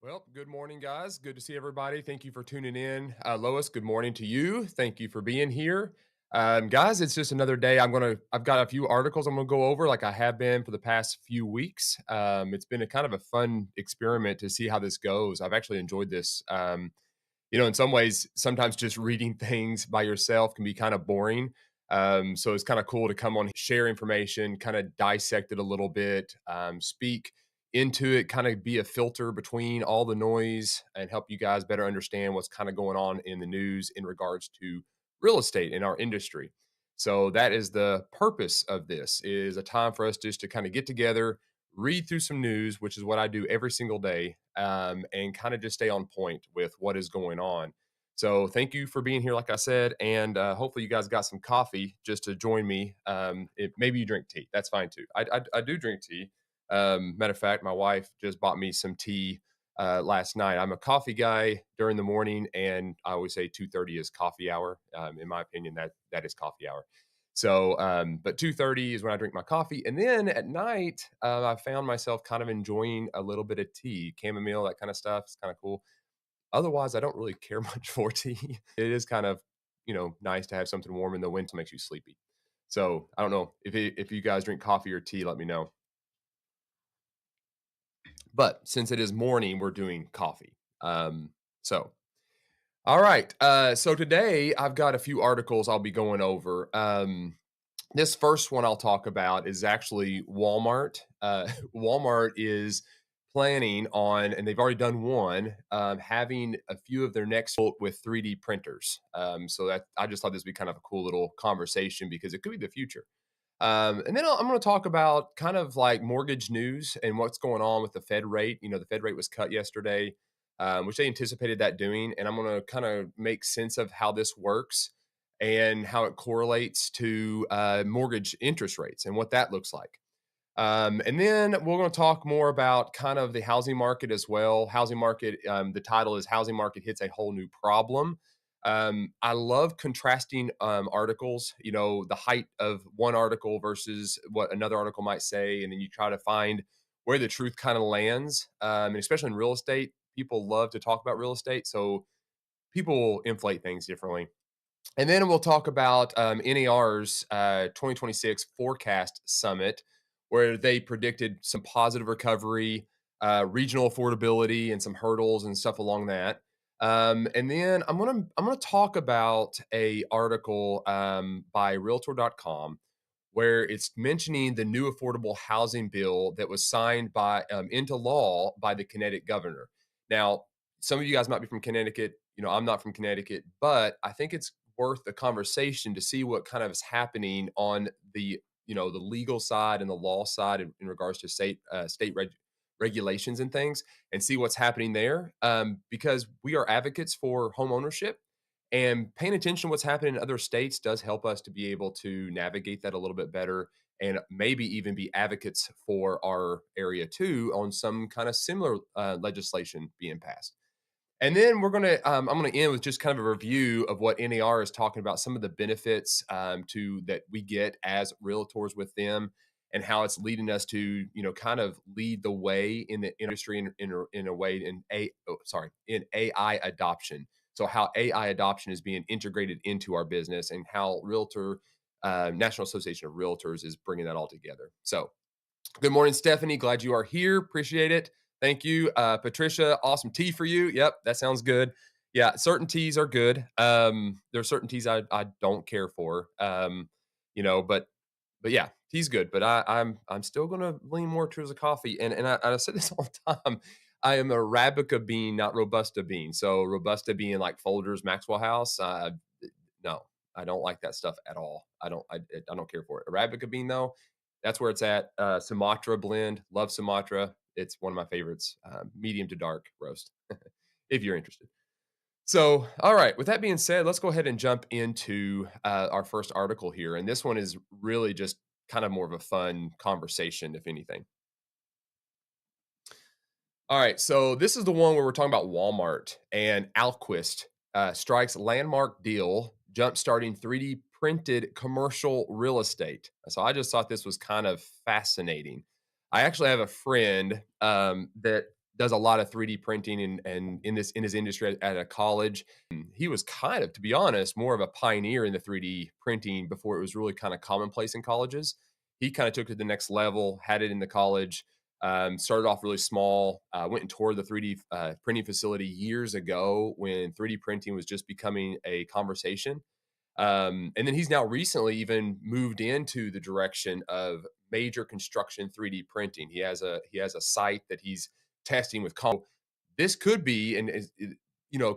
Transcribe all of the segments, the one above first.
Well, good morning, guys. Good to see everybody. Thank you for tuning in. Lois, good morning to you. Thank you for being here. Guys, it's just another day. I've got a few articles I'm gonna go over like I have been for the past few weeks. It's been a kind of a fun experiment to see how this goes. I've actually enjoyed this. In some ways, sometimes just reading things by yourself can be kind of boring. So it's kind of cool to come on, share information, kind of dissect it a little bit, speak into it, kind of be a filter between all the noise and help you guys better understand what's kind of going on in the news in regards to real estate in our industry. So that is the purpose of this is a time for us just to kind of get together, read through some news, which is what I do every single day, and kind of just stay on point with what is going on. So thank you for being here, like I said, and hopefully you guys got some coffee just to join me. Maybe you drink tea. That's fine too. I do drink tea. Matter of fact, my wife just bought me some tea last night. I'm a coffee guy during the morning, and I always say 2:30 is coffee hour. In my opinion, that is coffee hour. So, but 2:30 is when I drink my coffee, and then at night, I found myself kind of enjoying a little bit of tea, chamomile, that kind of stuff. It's kind of cool. Otherwise, I don't really care much for tea. It is kind of nice to have something warm in the winter makes you sleepy. So I don't know if you guys drink coffee or tea, let me know. But since it is morning, we're doing coffee. So all right. So today I've got a few articles I'll be going over. This first one I'll talk about is actually Walmart. Walmart is planning on, and they've already done one, having a few of their next built with 3D printers. So that I just thought this would be kind of a cool little conversation because it could be the future. And then I'm going to talk about kind of like mortgage news and what's going on with the Fed rate. The Fed rate was cut yesterday, which they anticipated that doing. And I'm going to kind of make sense of how this works and how it correlates to mortgage interest rates and what that looks like. And then we're going to talk more about kind of the housing market as well. Housing market, the title is Housing Market Hits a Whole New Problem. I love contrasting articles, the height of one article versus what another article might say. And then you try to find where the truth kind of lands. And especially in real estate, people love to talk about real estate. So people inflate things differently. And then we'll talk about NAR's 2026 Forecast Summit, where they predicted some positive recovery, regional affordability, and some hurdles and stuff along that. And then I'm gonna talk about a article by Realtor.com where it's mentioning the new affordable housing bill that was signed by into law by the Connecticut governor. Now, some of you guys might be from Connecticut. I'm not from Connecticut, but I think it's worth the conversation to see what kind of is happening on the legal side and the law side in regards to state regulations and things, and see what's happening there. Because we are advocates for home ownership, and paying attention to what's happening in other states does help us to be able to navigate that a little bit better, and maybe even be advocates for our area too on some kind of similar legislation being passed. And then I'm gonna end with just kind of a review of what NAR is talking about, some of the benefits to that we get as realtors with them, and how it's leading us to kind of lead the way in the industry in a way in AI adoption. So how AI adoption is being integrated into our business, and how National Association of Realtors is bringing that all together. So good morning, Stephanie. Glad you are here. Appreciate it. Thank you. Patricia, awesome tea for you. Yep, that sounds good. Yeah, certain teas are good. There are certain teas I don't care for. But yeah, tea's good. But I'm still gonna lean more towards the coffee. And I said this all the time. I am a Arabica bean, not Robusta bean. So Robusta being like Folgers, Maxwell House. No, I don't like that stuff at all. I don't care for it. Arabica bean though, that's where it's at. Sumatra blend, love Sumatra. It's one of my favorites. Medium to dark roast, if you're interested. So, all right. With that being said, let's go ahead and jump into our first article here. And this one is really just kind of more of a fun conversation, if anything. All right. So this is the one where we're talking about Walmart and Alquist strikes landmark deal, jump starting 3D printed commercial real estate. So I just thought this was kind of fascinating. I actually have a friend that does a lot of 3D printing and in his industry at a college. And he was kind of, to be honest, more of a pioneer in the 3D printing before it was really kind of commonplace in colleges. He kind of took it to the next level, had it in the college. Started off really small. Went and toured the 3D printing facility years ago when 3D printing was just becoming a conversation. And then he's now recently even moved into the direction of major construction 3D printing. He has a site that he's testing with. This could be and is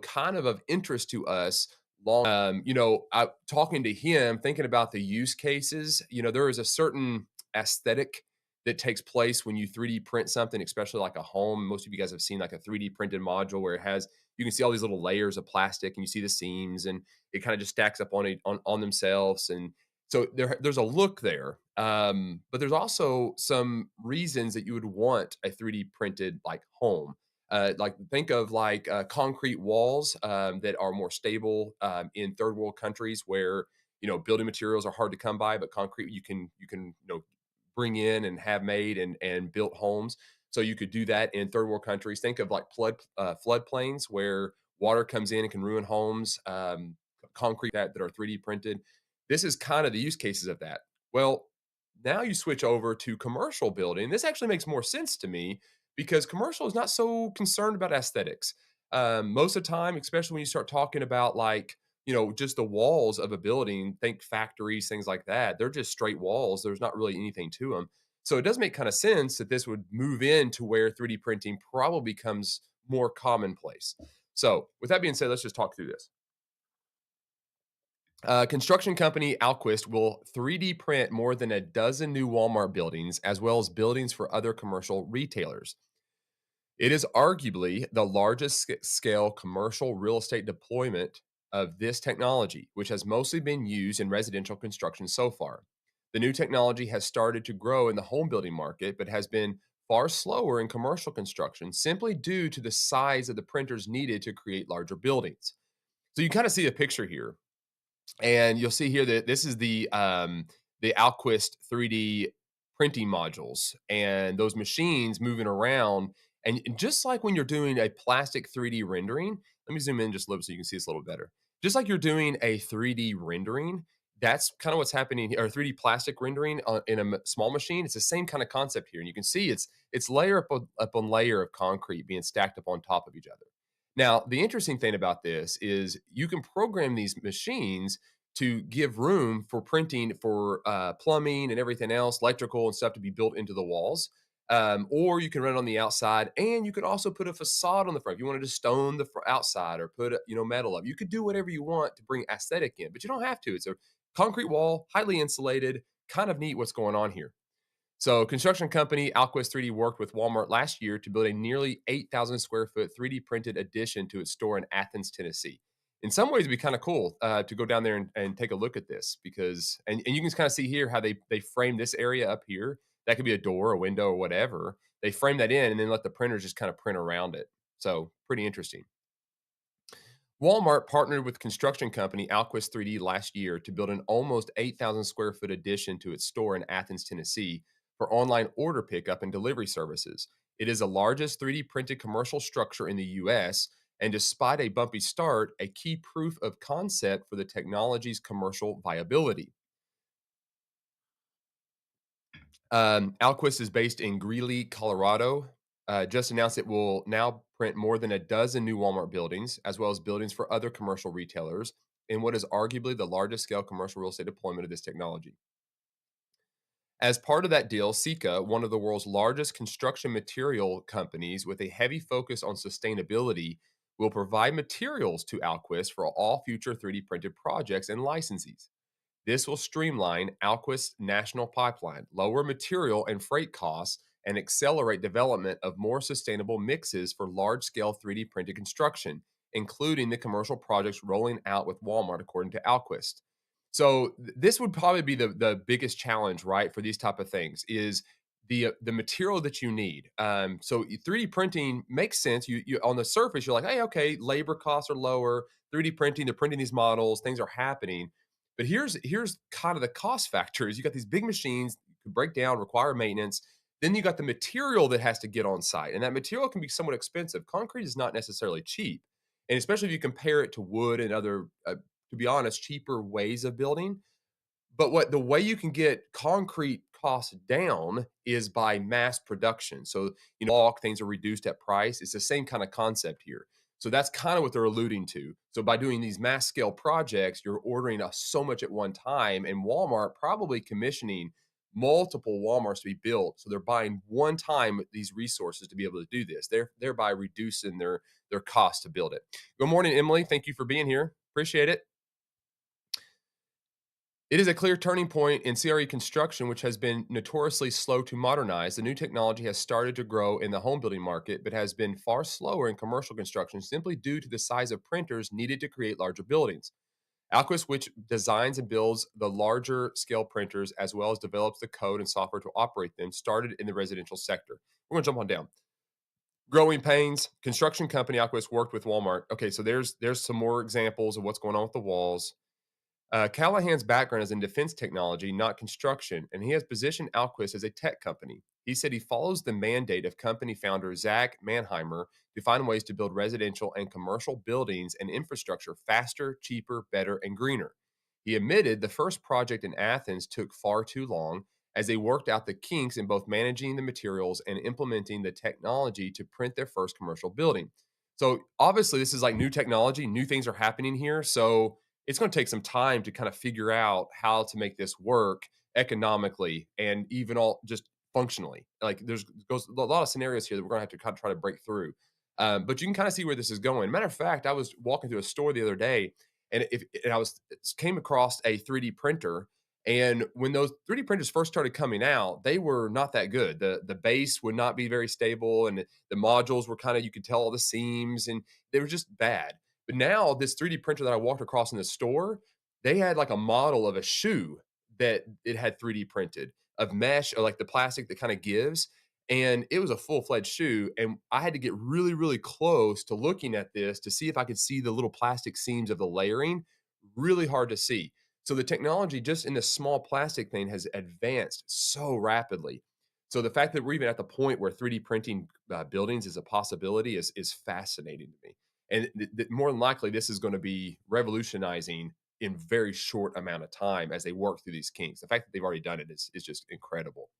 kind of interest to us. Talking to him, thinking about the use cases. There is a certain aesthetic that takes place when you 3D print something, especially like a home. Most of you guys have seen like a 3D printed module where it has you can see all these little layers of plastic and you see the seams and it kind of just stacks up on themselves. And so there's a look there. But there's also some reasons that you would want a 3D printed like home. Like think of like concrete walls that are more stable in third world countries where building materials are hard to come by, but concrete you can bring in and have made and built homes. So you could do that in third world countries. Think of like floodplains where water comes in and can ruin homes. Concrete that are 3D printed. This is kind of the use cases of that. Well, now you switch over to commercial building. This actually makes more sense to me because commercial is not so concerned about aesthetics. Most of the time, especially when you start talking about like, just the walls of a building, think factories, things like that. They're just straight walls. There's not really anything to them. So it does make kind of sense that this would move into where 3D printing probably becomes more commonplace. So with that being said, let's just talk through this. Construction company Alquist will 3D print more than a dozen new Walmart buildings, as well as buildings for other commercial retailers. It is arguably the largest scale commercial real estate deployment of this technology, which has mostly been used in residential construction so far. The new technology has started to grow in the home building market, but has been far slower in commercial construction simply due to the size of the printers needed to create larger buildings. So you kind of see a picture here and you'll see here that this is the Alquist 3D printing modules and those machines moving around. And just like when you're doing a plastic 3D rendering, let me zoom in just a little so you can see this a little better. Just like you're doing a 3D rendering, that's kind of what's happening here, or 3D plastic rendering in a small machine. It's the same kind of concept here, and you can see it's layer up on layer of concrete being stacked up on top of each other. Now, the interesting thing about this is you can program these machines to give room for printing for plumbing and everything else, electrical and stuff to be built into the walls. Or you can run it on the outside, and you could also put a facade on the front. If you wanted to stone the outside or put metal up, you could do whatever you want to bring aesthetic in, but you don't have to. It's a concrete wall, highly insulated. Kind of neat what's going on here. So, construction company Alquist 3D worked with Walmart last year to build a nearly 8,000 square foot 3D printed addition to its store in Athens, Tennessee. In some ways, it'd be kind of cool to go down there and take a look at this because, and you can kind of see here how they frame this area up here. That could be a door, a window, or whatever. They frame that in and then let the printers just kind of print around it. So, pretty interesting. Walmart partnered with construction company Alquist 3D last year to build an almost 8,000 square foot addition to its store in Athens, Tennessee for online order pickup and delivery services. It is the largest 3D printed commercial structure in the US, and despite a bumpy start, a key proof of concept for the technology's commercial viability. Alquist is based in Greeley, Colorado. Just announced it will now print more than a dozen new Walmart buildings, as well as buildings for other commercial retailers, in what is arguably the largest scale commercial real estate deployment of this technology. As part of that deal, Sika, one of the world's largest construction material companies with a heavy focus on sustainability, will provide materials to Alquist for all future 3D printed projects and licensees. This will streamline Alquist's national pipeline, lower material and freight costs, and accelerate development of more sustainable mixes for large scale 3D printed construction, including the commercial projects rolling out with Walmart, according to Alquist. So this would probably be the biggest challenge, right, for these type of things is the material that you need. So 3D printing makes sense. You on the surface, you're like, hey, okay, labor costs are lower. 3D printing, they're printing these models, things are happening. But here's kind of the cost factor is you got these big machines could break down, require maintenance. Then you got the material that has to get on site, and that material can be somewhat expensive. Concrete is not necessarily cheap, and especially if you compare it to wood and other, to be honest, cheaper ways of building. But what the way you can get concrete costs down is by mass production. So, bulk things are reduced at price. It's the same kind of concept here. So that's kind of what they're alluding to. So by doing these mass scale projects, you're ordering so much at one time, and Walmart probably commissioning multiple Walmarts to be built. So they're buying one time these resources to be able to do this. They're thereby reducing their cost to build it. Good morning, Emily. Thank you for being here. Appreciate it. It is a clear turning point in CRE construction, which has been notoriously slow to modernize. The new technology has started to grow in the home building market, but has been far slower in commercial construction simply due to the size of printers needed to create larger buildings. Alquist, which designs and builds the larger scale printers as well as develops the code and software to operate them, started in the residential sector. We're going to jump on down. Growing pains, construction company Alquist worked with Walmart. Okay, so there's some more examples of what's going on with the walls. Callahan's background is in defense technology, not construction, and he has positioned Alquist as a tech company. He said he follows the mandate of company founder Zach Mannheimer to find ways to build residential and commercial buildings and infrastructure faster, cheaper, better, and greener. He admitted the first project in Athens took far too long as they worked out the kinks in both managing the materials and implementing the technology to print their first commercial building. So obviously, this is like new technology, new things are happening here. So it's going to take some time to kind of figure out how to make this work economically and even all just functionally. Like goes a lot of scenarios here that we're going to have to kind of try to break through. But you can kind of see where this is going. Matter of fact, I was walking through a store the other day, and I was came across a 3D printer. And when those 3D printers first started coming out, they were not that good. The base would not be very stable, and the modules were kind of, you could tell all the seams, and they were just bad. But now this 3D printer that I walked across in the store, they had like a model of a shoe that it had 3D printed of mesh, or like the plastic that kind of gives. And it was a full-fledged shoe. And I had to get really, really close to looking at this to see if I could see the little plastic seams of the layering. Really hard to see. So the technology just in this small plastic thing has advanced so rapidly. So the fact that we're even at the point where 3D printing buildings is a possibility is fascinating to me. And more than likely, this is going to be revolutionizing in very short amount of time as they work through these kinks. The fact that they've already done it is just incredible.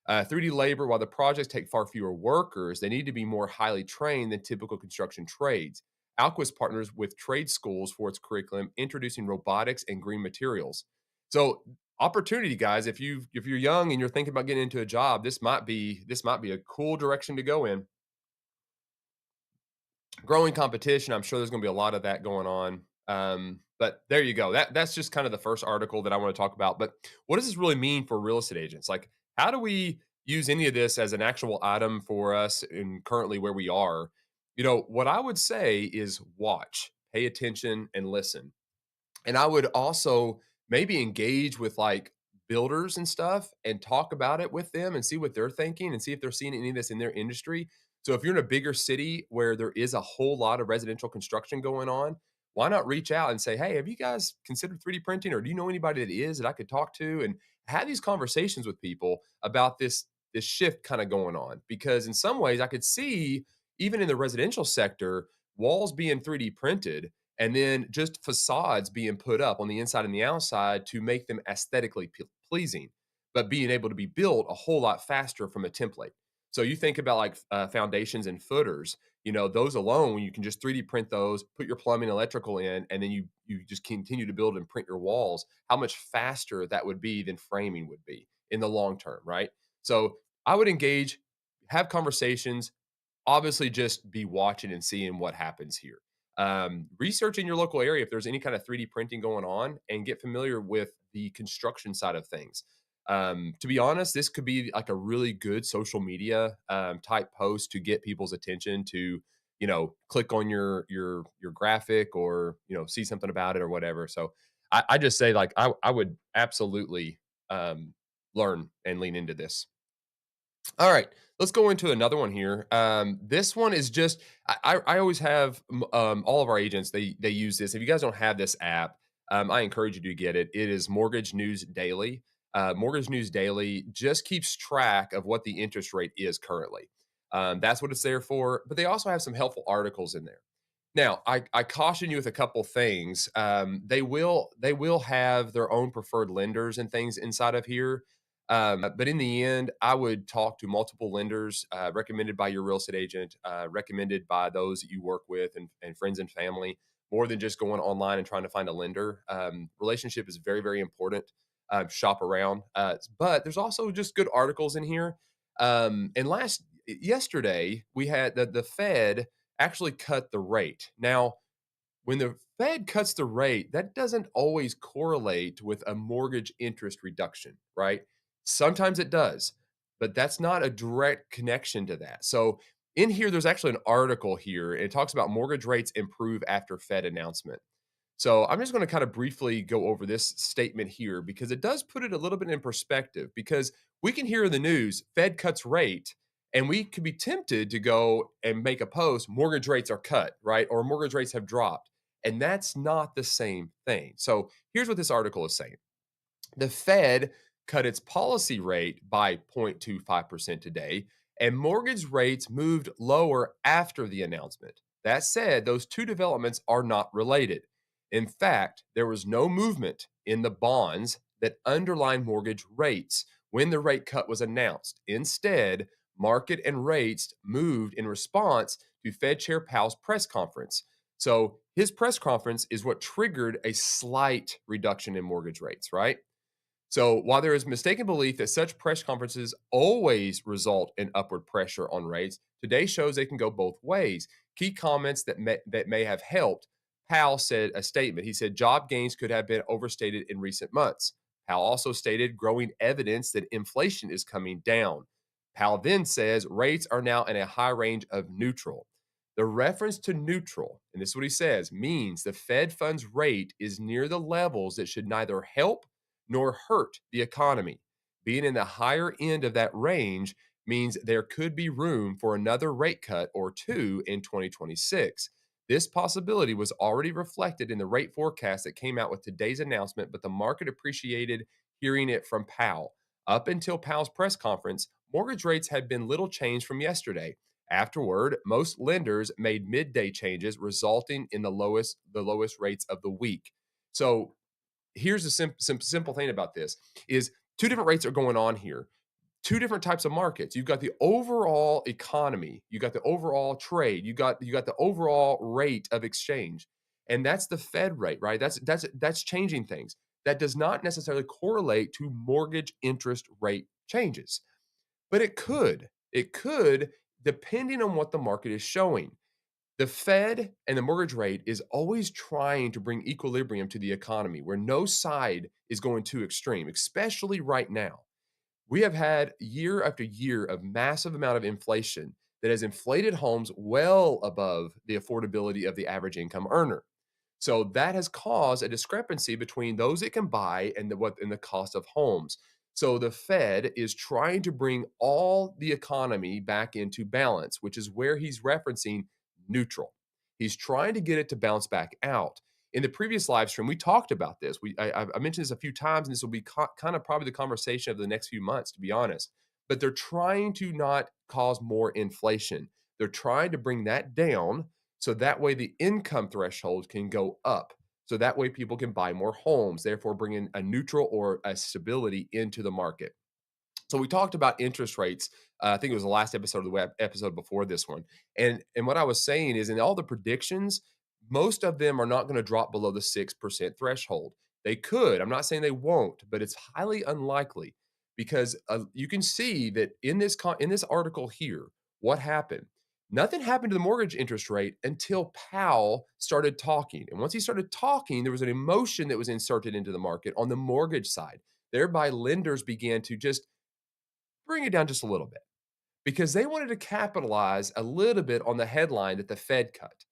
3D labor, while the projects take far fewer workers, they need to be more highly trained than typical construction trades. Alquist partners with trade schools for its curriculum, introducing robotics and green materials. So, opportunity, guys. If you're young and you're thinking about getting into a job, this might be a cool direction to go in. Growing competition. I'm sure there's going to be a lot of that going on. But there you go. That's just kind of the first article that I want to talk about. But what does this really mean for real estate agents? Like, how do we use any of this as an actual item for us in currently where we are? What I would say is watch, pay attention, and listen. And I would also maybe engage with like builders and stuff and talk about it with them and see what they're thinking and see if they're seeing any of this in their industry. So if you're in a bigger city where there is a whole lot of residential construction going on, why not reach out and say, "Hey, have you guys considered 3D printing, or do you know anybody that is that I could talk to?" And have these conversations with people about this shift kind of going on. Because in some ways I could see, even in the residential sector, walls being 3D printed and then just facades being put up on the inside and the outside to make them aesthetically pleasing, but being able to be built a whole lot faster from a template. So you think about like foundations and footers, those alone, you can just 3D print those, put your plumbing, electrical in, and then you just continue to build and print your walls. How much faster that would be than framing would be in the long term, right? So I would engage, have conversations, obviously just be watching and seeing what happens here. Research in your local area if there's any kind of 3D printing going on, and get familiar with the construction side of things. To be honest, this could be like a really good social media type post to get people's attention to, click on your graphic, or see something about it or whatever. So I just say, like, I would absolutely learn and lean into this. All right, let's go into another one here. This one is just, I always have all of our agents, they use this. If you guys don't have this app, I encourage you to get it. It is Mortgage News Daily. Mortgage News Daily just keeps track of what the interest rate is currently. That's what it's there for. But they also have some helpful articles in there. Now, I caution you with a couple things. They will have their own preferred lenders and things inside of here. But in the end, I would talk to multiple lenders recommended by your real estate agent, recommended by those that you work with and friends and family, more than just going online and trying to find a lender. Relationship is very, very important. Shop around. But there's also just good articles in here. And yesterday, we had the Fed actually cut the rate. Now, when the Fed cuts the rate, that doesn't always correlate with a mortgage interest reduction, right? Sometimes it does, but that's not a direct connection to that. So, in here, there's actually an article here. And it talks about mortgage rates improve after Fed announcement. So, I'm just going to kind of briefly go over this statement here because it does put it a little bit in perspective. Because we can hear in the news, Fed cuts rate, and we could be tempted to go and make a post, mortgage rates are cut, right? Or mortgage rates have dropped. And that's not the same thing. So here's what this article is saying. The Fed cut its policy rate by 0.25% today, and mortgage rates moved lower after the announcement. That said, those two developments are not related. In fact, there was no movement in the bonds that underline mortgage rates when the rate cut was announced. Instead, market and rates moved in response to Fed Chair Powell's press conference. So his press conference is what triggered a slight reduction in mortgage rates, right? So while there is mistaken belief that such press conferences always result in upward pressure on rates, today shows they can go both ways. Key comments that may have helped. Powell said a statement. He said job gains could have been overstated in recent months. Powell also stated growing evidence that inflation is coming down. Powell then says rates are now in a high range of neutral. The reference to neutral, and this is what he says, means the Fed funds rate is near the levels that should neither help nor hurt the economy. Being in the higher end of that range means there could be room for another rate cut or two in 2026. This possibility was already reflected in the rate forecast that came out with today's announcement, but the market appreciated hearing it from Powell. Up until Powell's press conference, mortgage rates had been little changed from yesterday. Afterward, most lenders made midday changes, resulting in the lowest rates of the week. So here's the simple thing about this is two different rates are going on here, two different types of markets. You've got the overall economy, you got the overall trade, you got the overall rate of exchange, and that's the Fed rate, right? That's changing things. That does not necessarily correlate to mortgage interest rate changes, but it could depending on what the market is showing. The Fed and the mortgage rate is always trying to bring equilibrium to the economy where no side is going too extreme, especially right now. We have had year after year of massive amount of inflation that has inflated homes well above the affordability of the average income earner. So that has caused a discrepancy between those that can buy and the cost of homes. So the Fed is trying to bring all the economy back into balance, which is where he's referencing neutral. He's trying to get it to bounce back out. In the previous live stream, we talked about this. I mentioned this a few times, and this will be kind of probably the conversation of the next few months, to be honest. But they're trying to not cause more inflation. They're trying to bring that down so that way the income threshold can go up. So that way people can buy more homes, therefore bringing a neutral or a stability into the market. So we talked about interest rates. I think it was the last episode of the episode before this one. And what I was saying is in all the predictions, most of them are not going to drop below the 6% threshold. They could. I'm not saying they won't, but it's highly unlikely because you can see that in this article here, what happened? Nothing happened to the mortgage interest rate until Powell started talking. And once he started talking, there was an emotion that was inserted into the market on the mortgage side. Thereby, lenders began to just bring it down just a little bit because they wanted to capitalize a little bit on the headline that the Fed cut.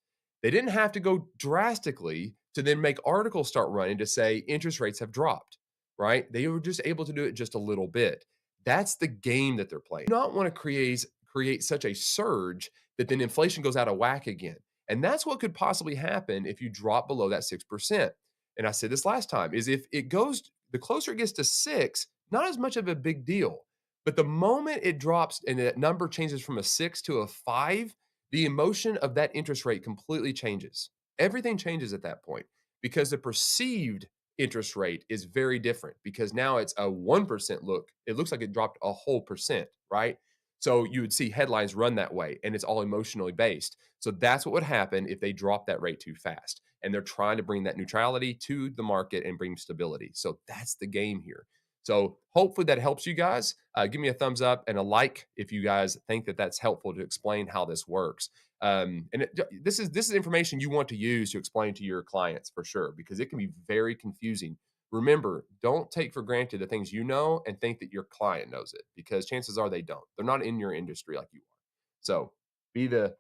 They didn't have to go drastically to then make articles start running to say interest rates have dropped, right? They were just able to do it just a little bit. That's the game that they're playing. You do not want to create such a surge that then inflation goes out of whack again. And that's what could possibly happen if you drop below that 6%. And I said this last time is if it goes, the closer it gets to 6, not as much of a big deal. But the moment it drops and that number changes from a 6 to a 5, the emotion of that interest rate completely changes. Everything changes at that point because the perceived interest rate is very different because now it's a 1% look. It looks like it dropped a whole percent, right? So you would see headlines run that way and it's all emotionally based. So that's what would happen if they drop that rate too fast. And they're trying to bring that neutrality to the market and bring stability. So that's the game here. So hopefully that helps you guys. Give me a thumbs up and a like if you guys think that that's helpful to explain how this works. This is information you want to use to explain to your clients for sure because it can be very confusing. Remember, don't take for granted the things you know and think that your client knows it because chances are they don't. They're not in your industry like you are. So be the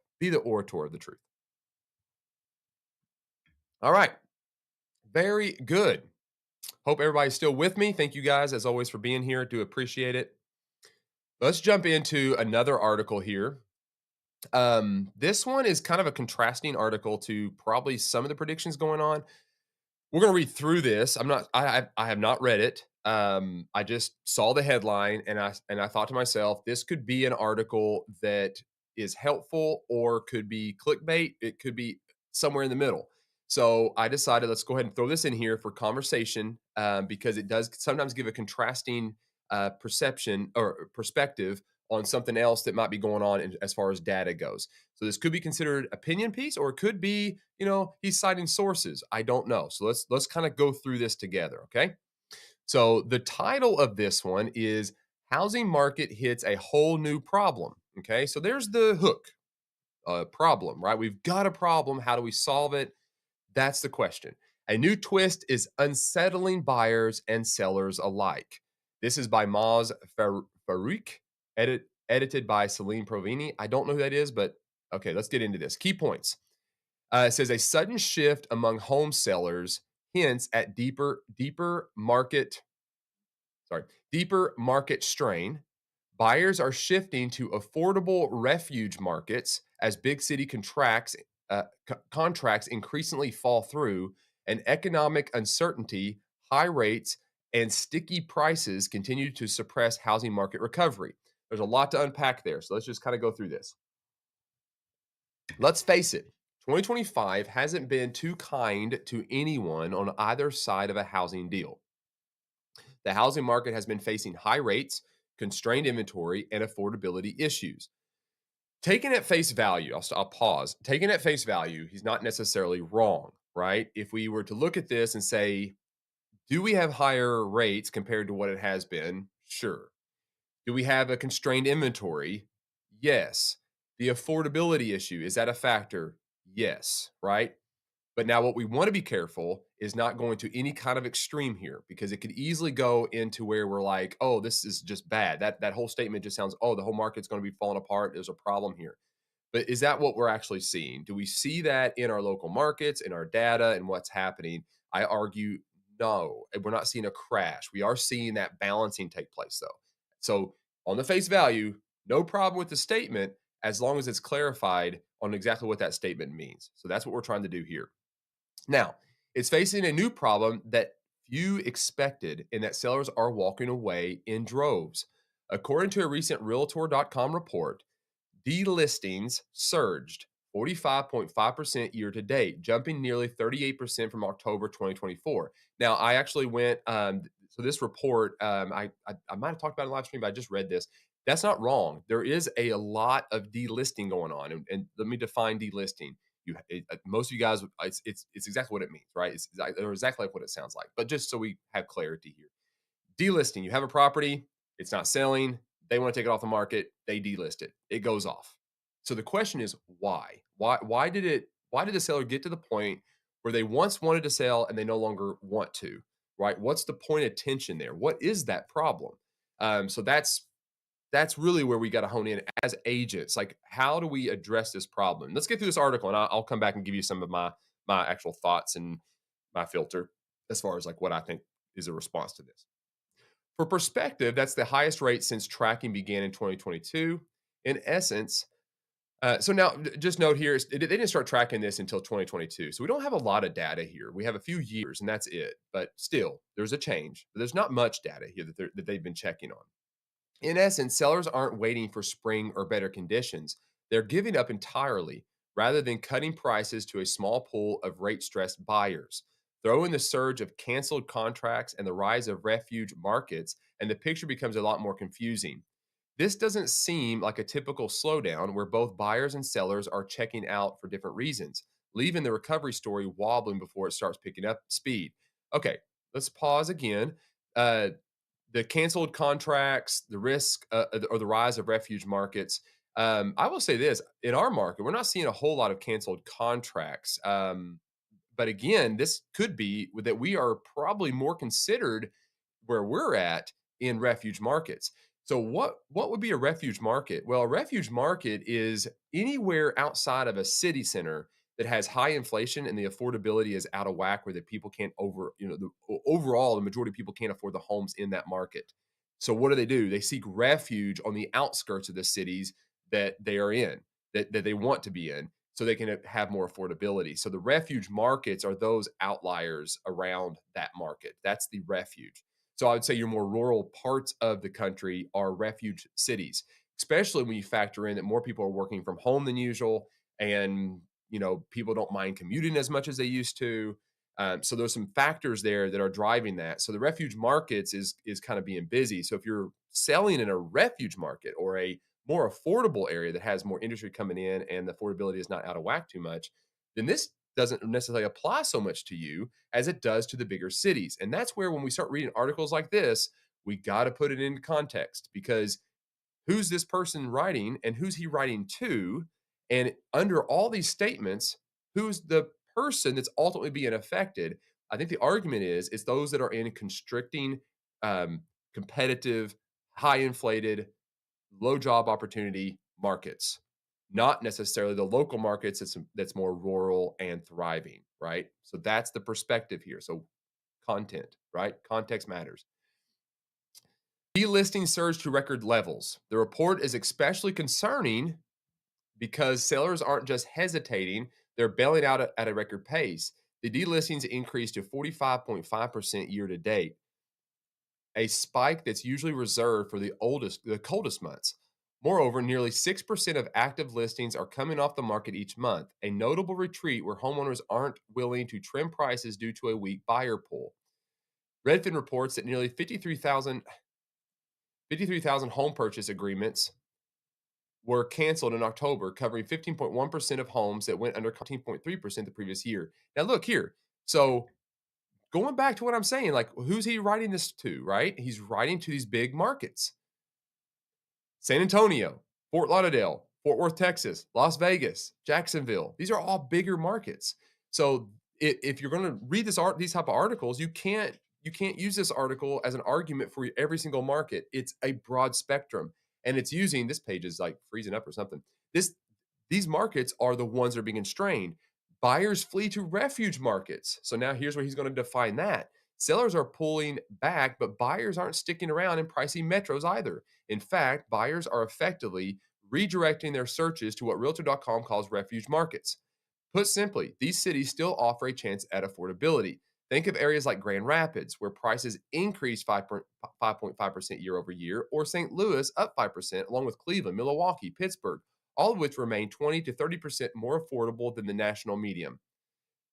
orator of the truth. All right. Very good. Hope everybody's still with me. Thank you guys, as always, for being here. Do appreciate it. Let's jump into another article here. This one is kind of a contrasting article to probably some of the predictions going on. We're going to read through this. I have not read it. I just saw the headline and I thought to myself, this could be an article that is helpful or could be clickbait. It could be somewhere in the middle. So I decided let's go ahead and throw this in here for conversation because it does sometimes give a contrasting perception or perspective on something else that might be going on as far as data goes. So this could be considered opinion piece, or it could be, he's citing sources. I don't know. So let's kind of go through this together. Okay. So the title of this one is Housing Market Hits a Whole New Problem. Okay. So there's the hook problem, right? We've got a problem. How do we solve it? That's the question. A new twist is unsettling buyers and sellers alike. This is by Maz Farouk, edited by Celine Provini. I don't know who that is, but okay, let's get into this. Key points. It says a sudden shift among home sellers hints at deeper market strain. Buyers are shifting to affordable refuge markets as big city contracts increasingly fall through, and economic uncertainty, high rates, and sticky prices continue to suppress housing market recovery. There's a lot to unpack there, so let's just kind of go through this. Let's face it, 2025 hasn't been too kind to anyone on either side of a housing deal. The housing market has been facing high rates, constrained inventory, and affordability issues. Taken at face value, I'll pause. Taken at face value, he's not necessarily wrong, right? If we were to look at this and say, do we have higher rates compared to what it has been? Sure. Do we have a constrained inventory? Yes. The affordability issue, is that a factor? Yes, right? But now what we want to be careful is not going to any kind of extreme here because it could easily go into where we're like, oh, this is just bad. That whole statement just sounds, oh, the whole market's going to be falling apart. There's a problem here. But is that what we're actually seeing? Do we see that in our local markets, in our data, and what's happening? I argue no. We're not seeing a crash. We are seeing that balancing take place, though. So, on the face value, no problem with the statement as long as it's clarified on exactly what that statement means. So, that's what we're trying to do here. Now, it's facing a new problem that few expected, in that sellers are walking away in droves. According to a recent Realtor.com report, delistings surged 45.5% year to date, jumping nearly 38% from October 2024. Now, I actually went, so this report, I might have talked about it in live stream, but I just read this. That's not wrong. There is a lot of delisting going on. And let me define delisting. Most of you guys, it's exactly what it means, right? It's exactly like what it sounds like. But just so we have clarity here, delisting, you have a property, it's not selling, they want to take it off the market, they delist it, it goes off. So the question is why? Why did the seller get to the point where they once wanted to sell and they no longer want to, right? What's the point of tension there? What is that problem? So that's really where we got to hone in as agents. Like, how do we address this problem? Let's get through this article, and I'll come back and give you some of my actual thoughts and my filter as far as like what I think is a response to this. For perspective, that's the highest rate since tracking began in 2022. In essence, So now, just note here, they didn't start tracking this until 2022. So we don't have a lot of data here. We have a few years, and that's it. But still, there's a change. But there's not much data here that they've been checking on. In essence, sellers aren't waiting for spring or better conditions. They're giving up entirely rather than cutting prices to a small pool of rate stressed buyers. Throw in the surge of canceled contracts and the rise of refuge markets, and the picture becomes a lot more confusing. This doesn't seem like a typical slowdown where both buyers and sellers are checking out for different reasons, leaving the recovery story wobbling before it starts picking up speed. Okay, let's pause again. Uh, the canceled contracts, the risk or the rise of refuge markets. I will say this in our market, we're not seeing a whole lot of canceled contracts. But again, this could be that we are probably more considered where we're at in refuge markets. So what would be a refuge market? Well, a refuge market is anywhere outside of a city center that has high inflation and the affordability is out of whack where the people can't overall the majority of people can't afford the homes in that market. So what do? They seek refuge on the outskirts of the cities that they are in, that they want to be in so they can have more affordability. So the refuge markets are those outliers around that market. That's the refuge. So I would say your more rural parts of the country are refuge cities, especially when you factor in that more people are working from home than usual and people don't mind commuting as much as they used to. So there's some factors there that are driving that. So the refuge markets is kind of being busy. So if you're selling in a refuge market or a more affordable area that has more industry coming in and the affordability is not out of whack too much, then this doesn't necessarily apply so much to you as it does to the bigger cities. And that's where when we start reading articles like this, we got to put it into context because who's this person writing and who's he writing to? And under all these statements, who's the person that's ultimately being affected? I think the argument is it's those that are in constricting, competitive, high inflated, low job opportunity markets, not necessarily the local markets that's more rural and thriving, right? So that's the perspective here. So content, right? Context matters. Delisting surged to record levels. The report is especially concerning because sellers aren't just hesitating, they're bailing out at a record pace. The delistings increased to 45.5% year to date, a spike that's usually reserved for the coldest months. Moreover, nearly 6% of active listings are coming off the market each month, a notable retreat where homeowners aren't willing to trim prices due to a weak buyer pool. Redfin reports that nearly 53,000 home purchase agreements were canceled in October, covering 15.1% of homes that went under 14.3% the previous year. Now, look here. So, going back to what I'm saying, like, who's he writing this to, right? He's writing to these big markets. San Antonio, Fort Lauderdale, Fort Worth, Texas, Las Vegas, Jacksonville. These are all bigger markets. So if you're going to read these type of articles, you can't use this article as an argument for every single market. It's a broad spectrum, and it's using this page is like freezing up or something. These markets are the ones that are being constrained. Buyers flee to refuge markets. So now here's where he's going to define that. Sellers are pulling back, but buyers aren't sticking around in pricey metros either. In fact, buyers are effectively redirecting their searches to what Realtor.com calls refuge markets. Put simply, these cities still offer a chance at affordability. Think of areas like Grand Rapids, where prices increased 5.5% year over year, or St. Louis up 5%, along with Cleveland, Milwaukee, Pittsburgh, all of which remain 20 to 30% more affordable than the national median.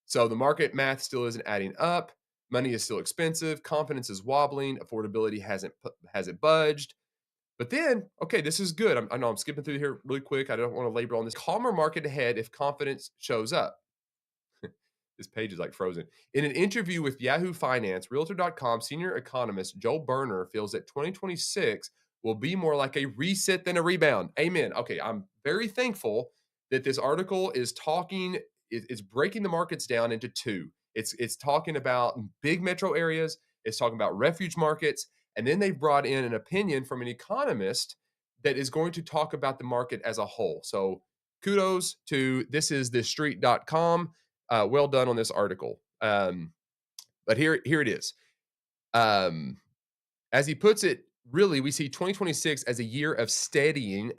So the market math still isn't adding up. Money is still expensive. Confidence is wobbling. Affordability hasn't budged. But then, okay, this is good. I know I'm skipping through here really quick. I don't want to labor on this. Calmer market ahead if confidence shows up. This page is like frozen. In an interview with Yahoo Finance, Realtor.com senior economist Joel Berner feels that 2026 will be more like a reset than a rebound. Amen. Okay, I'm very thankful that this article is talking, it's breaking the markets down into two. It's talking about big metro areas, it's talking about refuge markets, and then they've brought in an opinion from an economist that is going to talk about the market as a whole. So kudos to thisisthestreet.com. Well done on this article. But here it is. As he puts it, really, we see 2026 as a year of steadying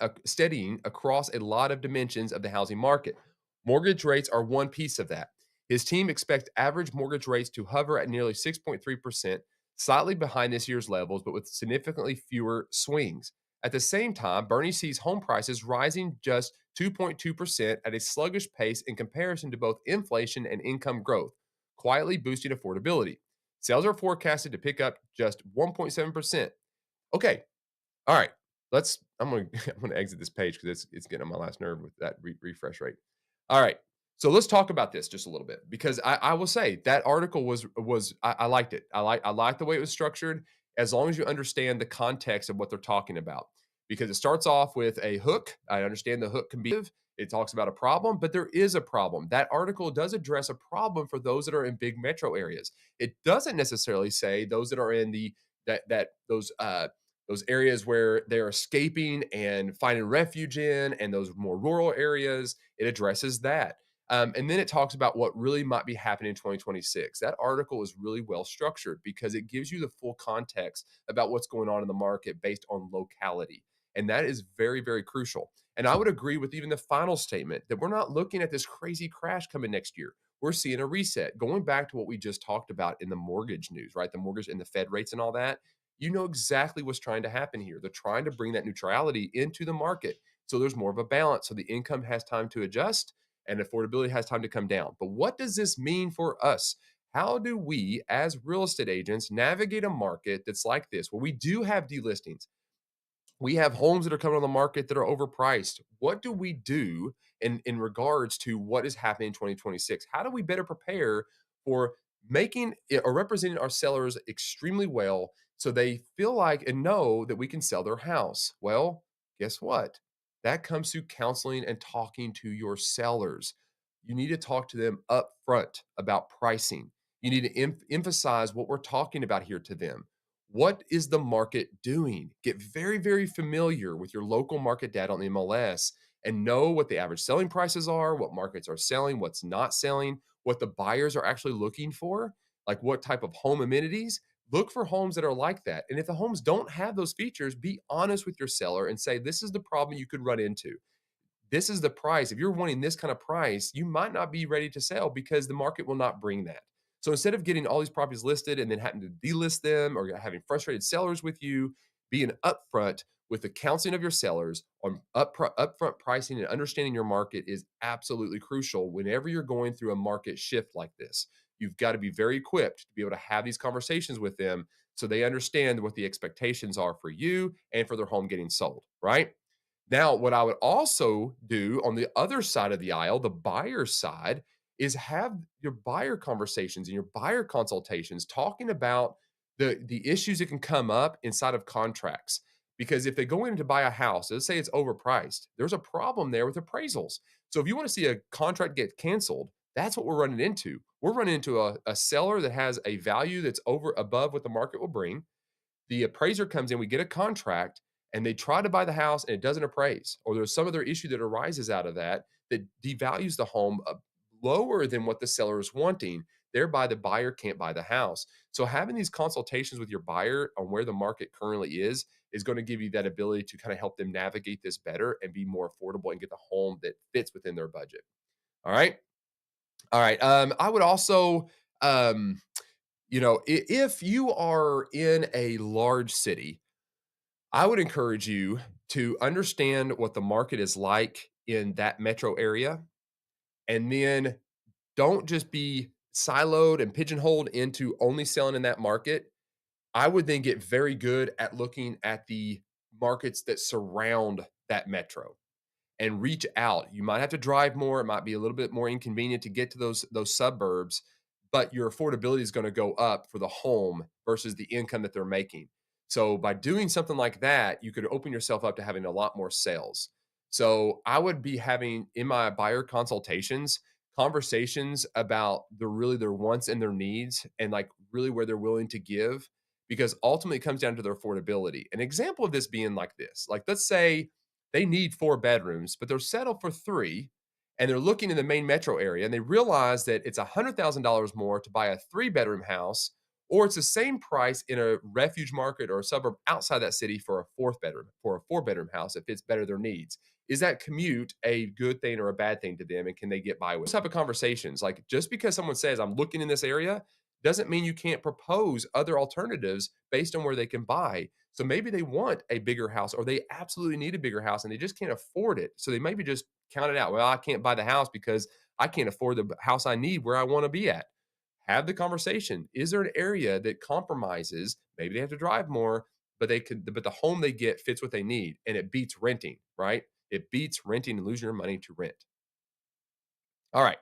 across a lot of dimensions of the housing market. Mortgage rates are one piece of that. His team expects average mortgage rates to hover at nearly 6.3%, slightly behind this year's levels, but with significantly fewer swings. At the same time, Bernie sees home prices rising just 2.2% at a sluggish pace in comparison to both inflation and income growth, quietly boosting affordability. Sales are forecasted to pick up just 1.7%. Okay. All right. I'm gonna I'm gonna exit this page because it's getting on my last nerve with that refresh rate. All right. So let's talk about this just a little bit because I will say that article was I liked it. I like the way it was structured as long as you understand the context of what they're talking about. Because it starts off with a hook. I understand the hook can be it talks about a problem, but there is a problem. That article does address a problem for those that are in big metro areas. It doesn't necessarily say those that are in the that those areas where they're escaping and finding refuge in, and those more rural areas. It addresses that. And then it talks about what really might be happening in 2026. That article is really well structured because it gives you the full context about what's going on in the market based on locality. And that is very, very crucial. And I would agree with even the final statement that we're not looking at this crazy crash coming next year. We're seeing a reset. Going back to what we just talked about in the mortgage news, right? The mortgage and the Fed rates and all that, you know exactly what's trying to happen here. They're trying to bring that neutrality into the market. So there's more of a balance. So the income has time to adjust and affordability has time to come down. But what does this mean for us? How do we, as real estate agents, navigate a market that's like this, where we do have delistings? We have homes that are coming on the market that are overpriced. What do we do in regards to what is happening in 2026? How do we better prepare for making or representing our sellers extremely well so they feel like and know that we can sell their house? Well, guess what? That comes through counseling and talking to your sellers. You need to talk to them up front about pricing. You need to emphasize what we're talking about here to them. What is the market doing? Get very, very familiar with your local market data on the MLS and know what the average selling prices are, what markets are selling, what's not selling, what the buyers are actually looking for, like what type of home amenities. Look for homes that are like that. And if the homes don't have those features, be honest with your seller and say, this is the problem you could run into. This is the price. If you're wanting this kind of price, you might not be ready to sell because the market will not bring that. So instead of getting all these properties listed and then having to delist them or having frustrated sellers with you, being upfront with the counseling of your sellers on upfront pricing and understanding your market is absolutely crucial whenever you're going through a market shift like this. You've got to be very equipped to be able to have these conversations with them so they understand what the expectations are for you and for their home getting sold, right? Now, what I would also do on the other side of the aisle, the buyer side, is have your buyer conversations and your buyer consultations talking about the issues that can come up inside of contracts. Because if they go in to buy a house, let's say it's overpriced, there's a problem there with appraisals. So if you want to see a contract get canceled, that's what we're running into. We're running into a seller that has a value that's over above what the market will bring. The appraiser comes in, we get a contract, and they try to buy the house and it doesn't appraise, or there's some other issue that arises out of that that devalues the home lower than what the seller is wanting. Thereby, the buyer can't buy the house. So, having these consultations with your buyer on where the market currently is going to give you that ability to kind of help them navigate this better and be more affordable and get the home that fits within their budget. All right. All right. I would also, um, if you are in a large city, I would encourage you to understand what the market is like in that metro area, and then don't just be siloed and pigeonholed into only selling in that market. I would then get very good at looking at the markets that surround that metro and reach out. You might have to drive more. It might be a little bit more inconvenient to get to those suburbs, but your affordability is going to go up for the home versus the income that they're making. So by doing something like that, you could open yourself up to having a lot more sales. So I would be having in my buyer consultations conversations about their wants and their needs and like really where they're willing to give because ultimately it comes down to their affordability. An example of this being like this. Like let's say they need 4 bedrooms, but they're settled for 3, and they're looking in the main metro area, and they realize that it's $100,000 more to buy a 3-bedroom house or it's the same price in a refuge market or a suburb outside that city for a four-bedroom house that fits better their needs. Is that commute a good thing or a bad thing to them, and can they get by with those type of conversations? Like, just because someone says I'm looking in this area doesn't mean you can't propose other alternatives based on where they can buy. So maybe they want a bigger house, or they absolutely need a bigger house and they just can't afford it. So they maybe just count it out. Well, I can't buy the house because I can't afford the house I need where I want to be at. Have the conversation. Is there an area that compromises? Maybe they have to drive more, but the home they get fits what they need, and it beats renting, right? It beats renting and losing your money to rent. All right,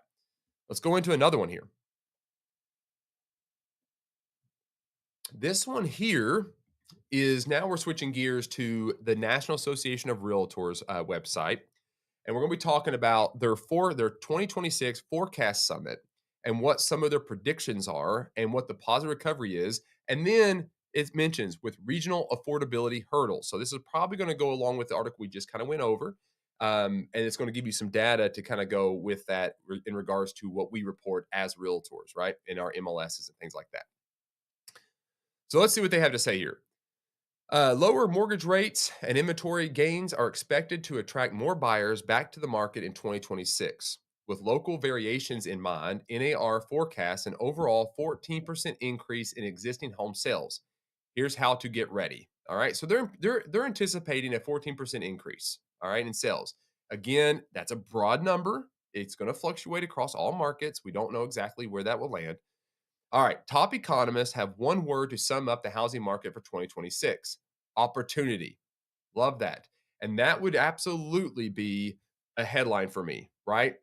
let's go into another one here. This one here is, now we're switching gears to the National Association of Realtors website, and we're going to be talking about their 2026 forecast summit and what some of their predictions are and what the positive recovery is. And then it mentions with regional affordability hurdles. So this is probably going to go along with the article we just kind of went over. And it's going to give you some data to kind of go with that in regards to what we report as realtors, right? In our MLSs and things like that. So let's see what they have to say here. Lower mortgage rates and inventory gains are expected to attract more buyers back to the market in 2026. With local variations in mind, NAR forecasts an overall 14% increase in existing home sales. Here's how to get ready. All right, so they're anticipating a 14% increase. All right, in sales. Again, that's a broad number. It's going to fluctuate across all markets. We don't know exactly where that will land. All right, top economists have one word to sum up the housing market for 2026: opportunity. Love that. And that would absolutely be a headline for me, right?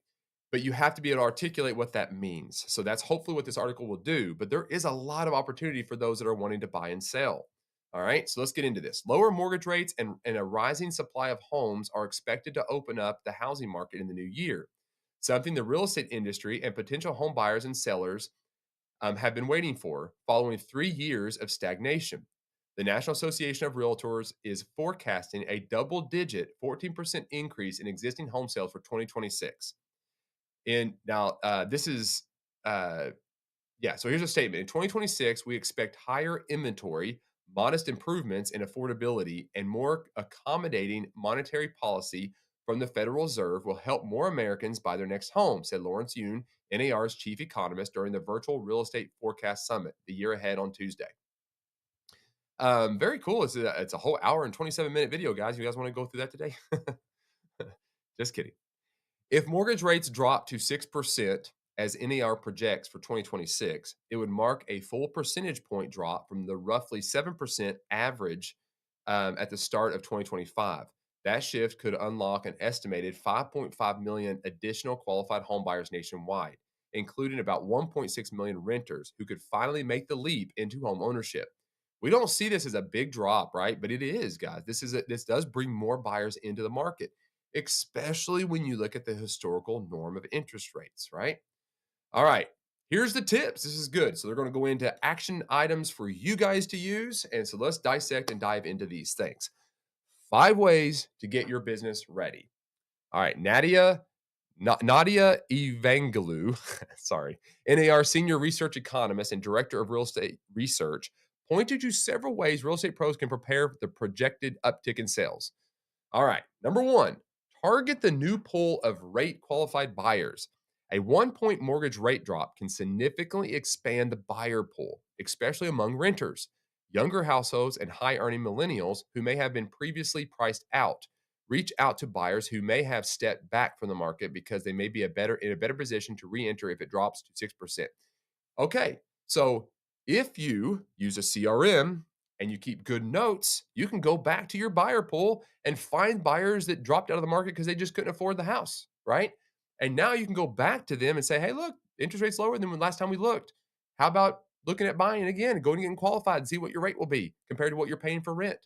But you have to be able to articulate what that means. So that's hopefully what this article will do. But there is a lot of opportunity for those that are wanting to buy and sell. All right, so let's get into this. Lower mortgage rates and a rising supply of homes are expected to open up the housing market in the new year, something the real estate industry and potential home buyers and sellers have been waiting for following 3 years of stagnation. The National Association of Realtors is forecasting a double-digit 14% increase in existing home sales for 2026. And now this is, so here's a statement. In 2026, we expect higher inventory, modest improvements in affordability, and more accommodating monetary policy from the Federal Reserve will help more Americans buy their next home, said Lawrence Yun, NAR's chief economist, during the virtual real estate forecast summit the year ahead on Tuesday. Very cool. It's a whole hour and 27-minute video, guys. You guys want to go through that today? Just kidding. If mortgage rates drop to 6%, as NAR projects for 2026, it would mark a full percentage point drop from the roughly 7% average at the start of 2025. That shift could unlock an estimated 5.5 million additional qualified homebuyers nationwide, including about 1.6 million renters who could finally make the leap into home ownership. We don't see this as a big drop, right? But it is, guys. This does bring more buyers into the market, especially when you look at the historical norm of interest rates, right? All right, here's the tips. This is good. So they're going to go into action items for you guys to use. And so let's dissect and dive into these things. 5 ways to get your business ready. All right, Nadia Evangelou, sorry, NAR senior research economist and director of real estate research, pointed to several ways real estate pros can prepare for the projected uptick in sales. All right, number 1, target the new pool of rate qualified buyers. A 1-point mortgage rate drop can significantly expand the buyer pool, especially among renters, younger households, and high earning millennials who may have been previously priced out. Reach out to buyers who may have stepped back from the market because they may be in a better position to re-enter if it drops to 6%. Okay, so if you use a CRM and you keep good notes, you can go back to your buyer pool and find buyers that dropped out of the market because they just couldn't afford the house, right? And now you can go back to them and say, hey, look, interest rate's lower than when last time we looked. How about looking at buying again, going and getting qualified and see what your rate will be compared to what you're paying for rent?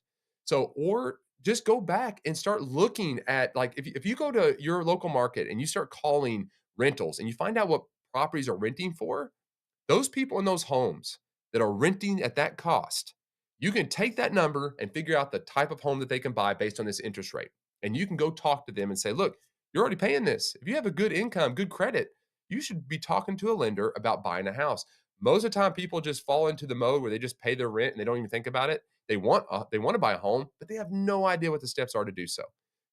So, or just go back and start looking at, like, if you go to your local market and you start calling rentals and you find out what properties are renting for, those people in those homes that are renting at that cost, you can take that number and figure out the type of home that they can buy based on this interest rate. And you can go talk to them and say, look, you're already paying this. If you have a good income, good credit, you should be talking to a lender about buying a house. Most of the time, people just fall into the mode where they just pay their rent and they don't even think about it. They want to buy a home, but they have no idea what the steps are to do so.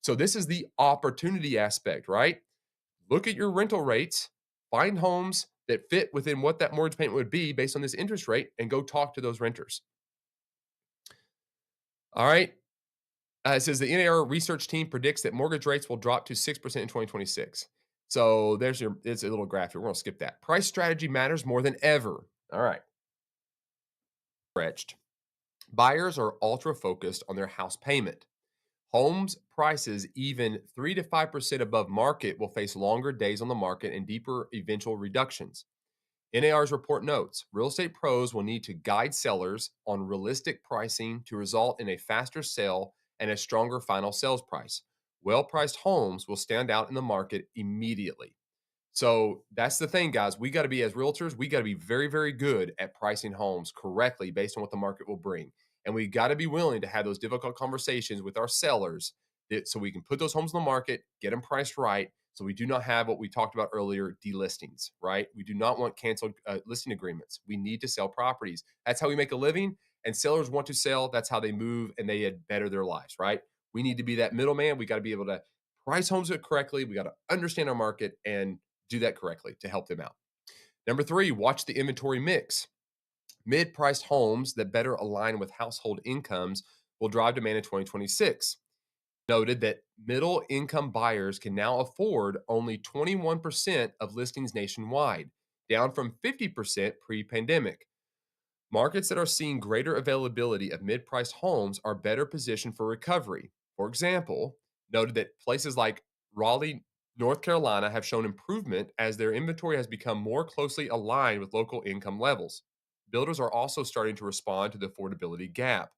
So this is the opportunity aspect, right? Look at your rental rates, find homes that fit within what that mortgage payment would be based on this interest rate, and go talk to those renters. All right. It says the NAR research team predicts that mortgage rates will drop to 6% in 2026. So it's a little graph here. We're going to skip that. Price strategy matters more than ever. All right. Stretched. Buyers are ultra focused on their house payment. Homes prices even 3 to 5% above market will face longer days on the market and deeper eventual reductions. NAR's report notes real estate pros will need to guide sellers on realistic pricing to result in a faster sale and a stronger final sales price. Well priced homes will stand out in the market immediately. So that's the thing, guys. We got to be, as realtors, we got to be very, very good at pricing homes correctly based on what the market will bring. And we got to be willing to have those difficult conversations with our sellers so we can put those homes on the market, get them priced right. So we do not have what we talked about earlier, delistings, right? We do not want canceled listing agreements. We need to sell properties. That's how we make a living. And sellers want to sell. That's how they move and they better their lives, right? We need to be that middleman. We got to be able to price homes correctly. We got to understand our market and do that correctly to help them out. Number 3, watch the inventory mix. Mid-priced homes that better align with household incomes will drive demand in 2026. Noted that middle income buyers can now afford only 21% of listings nationwide, down from 50% pre-pandemic. Markets that are seeing greater availability of mid-priced homes are better positioned for recovery. For example, noted that places like Raleigh, North Carolina have shown improvement as their inventory has become more closely aligned with local income levels. Builders are also starting to respond to the affordability gap.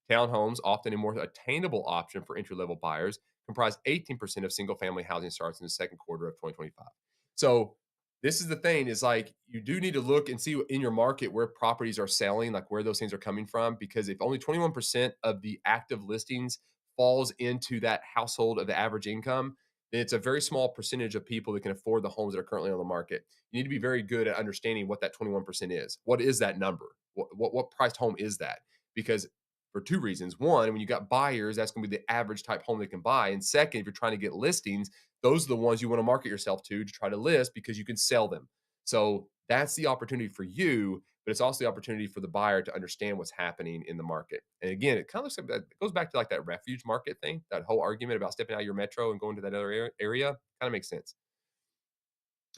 Townhomes, often a more attainable option for entry level buyers, comprise 18% of single family housing starts in the second quarter of 2025. So, this is the thing is like you do need to look and see in your market where properties are selling, like where those things are coming from. Because if only 21% of the active listings falls into that household of the average income, then it's a very small percentage of people that can afford the homes that are currently on the market. You need to be very good at understanding what that 21% is. What is that number? What priced home is that? Because for two reasons. One, when you got buyers, that's going to be the average type home they can buy. And second, if you're trying to get listings, those are the ones you want to market yourself to try to list because you can sell them. So that's the opportunity for you, but it's also the opportunity for the buyer to understand what's happening in the market. And again, it kind of looks like that, it goes back to like that refuge market thing, that whole argument about stepping out of your metro and going to that other area kind of makes sense.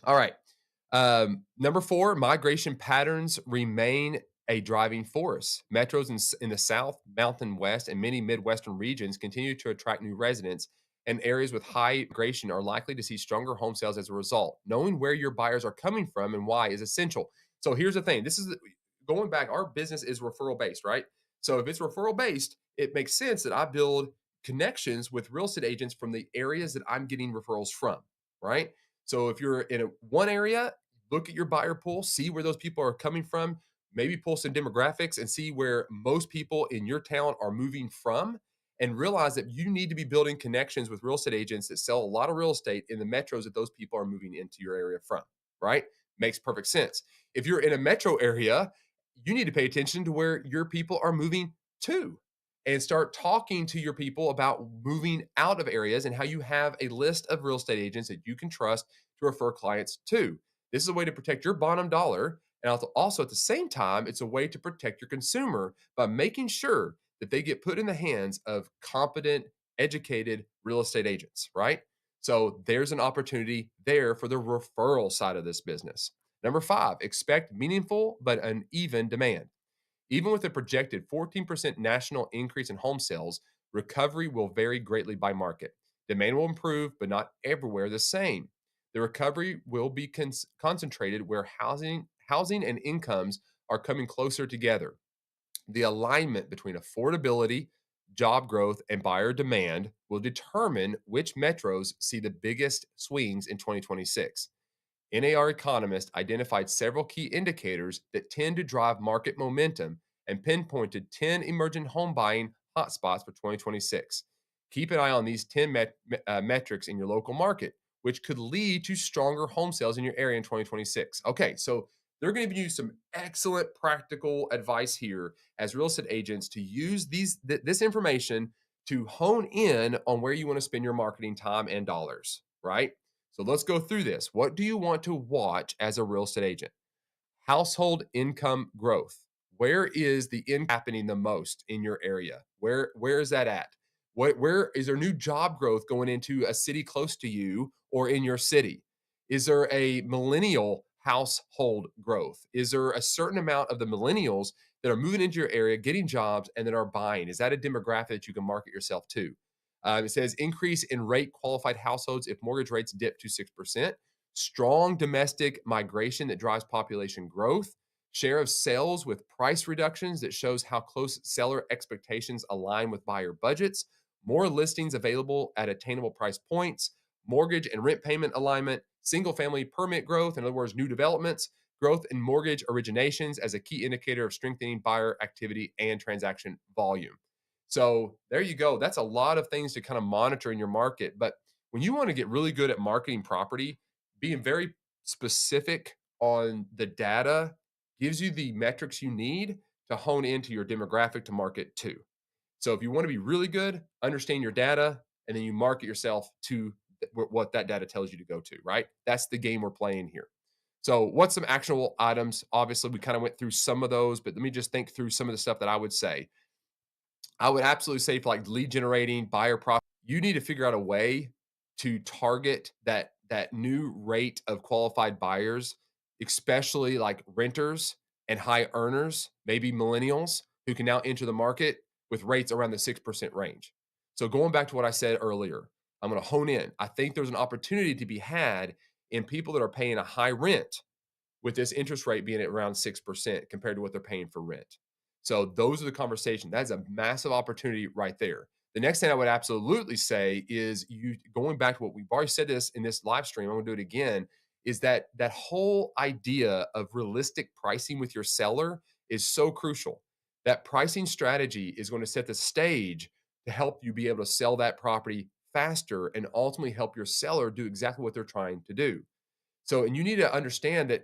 All right. Number 4, migration patterns remain a driving force. Metros in the South, Mountain West, and many Midwestern regions continue to attract new residents, and areas with high migration are likely to see stronger home sales as a result. Knowing where your buyers are coming from and why is essential. So here's the thing. This is going back. Our business is referral based, right? So if it's referral based, it makes sense that I build connections with real estate agents from the areas that I'm getting referrals from, right? So if you're in one area, look at your buyer pool, see where those people are coming from, maybe pull some demographics and see where most people in your town are moving from, and realize that you need to be building connections with real estate agents that sell a lot of real estate in the metros that those people are moving into your area from, right? Makes perfect sense. If you're in a metro area, you need to pay attention to where your people are moving to and start talking to your people about moving out of areas and how you have a list of real estate agents that you can trust to refer clients to. This is a way to protect your bottom dollar. And also at the same time, it's a way to protect your consumer by making sure that they get put in the hands of competent, educated real estate agents, right? So there's an opportunity there for the referral side of this business. Number 5, expect meaningful but uneven demand. Even with a projected 14% national increase in home sales, recovery will vary greatly by market. Demand will improve, but not everywhere the same. The recovery will be concentrated where housing and incomes are coming closer together. The alignment between affordability, job growth, and buyer demand will determine which metros see the biggest swings in 2026. NAR economists identified several key indicators that tend to drive market momentum and pinpointed 10 emerging home buying hotspots for 2026. Keep an eye on these 10 metrics in your local market, which could lead to stronger home sales in your area in 2026. Okay, so They're going to give you some excellent practical advice here as real estate agents to use this information to hone in on where you want to spend your marketing time and dollars, right? So let's go through this. What do you want to watch as a real estate agent? Household income growth. Where is the income happening the most in your area? Where is that at? Where is there new job growth going into a city close to you or in your city? Is there a millennial household growth? Is there a certain amount of the millennials that are moving into your area, getting jobs, and that are buying? Is that a demographic that you can market yourself to? It says increase in rate qualified households if mortgage rates dip to 6%. Strong domestic migration that drives population growth, share of sales with price reductions that shows how close seller expectations align with buyer budgets, more listings available at attainable price points, mortgage and rent payment alignment, single family permit growth, in other words, new developments, growth in mortgage originations as a key indicator of strengthening buyer activity and transaction volume. So there you go. That's a lot of things to kind of monitor in your market. But when you want to get really good at marketing property, being very specific on the data gives you the metrics you need to hone into your demographic to market to. So if you want to be really good, understand your data, and then you market yourself to what that data tells you to go to, right? That's the game we're playing here. So what's some actionable items? Obviously, we kind of went through some of those, but let me just think through some of the stuff that I would say. I would absolutely say for like lead generating, buyer profit, you need to figure out a way to target that new rate of qualified buyers, especially like renters and high earners, maybe millennials who can now enter the market with rates around the 6% range. So going back to what I said earlier, I'm going to hone in. I think there's an opportunity to be had in people that are paying a high rent with this interest rate being at around 6% compared to what they're paying for rent. So those are the conversations. That's a massive opportunity right there. The next thing I would absolutely say is you going back to what we've already said this in this live stream. I'm going to do it again. Is that whole idea of realistic pricing with your seller is so crucial. That pricing strategy is going to set the stage to help you be able to sell that property faster and ultimately help your seller do exactly what they're trying to do. So, and you need to understand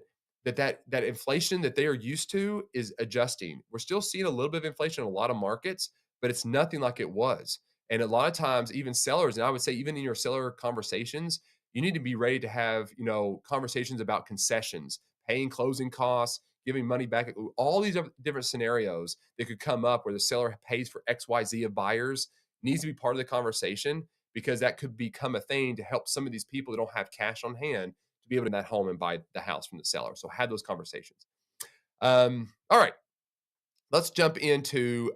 that inflation that they are used to is adjusting. We're still seeing a little bit of inflation in a lot of markets, but it's nothing like it was. And a lot of times, even sellers, and I would say even in your seller conversations, you need to be ready to have, conversations about concessions, paying closing costs, giving money back, all these different scenarios that could come up where the seller pays for XYZ of buyers needs to be part of the conversation because that could become a thing to help some of these people that don't have cash on hand to be able to that home and buy the house from the seller. So have those conversations. All right, let's jump into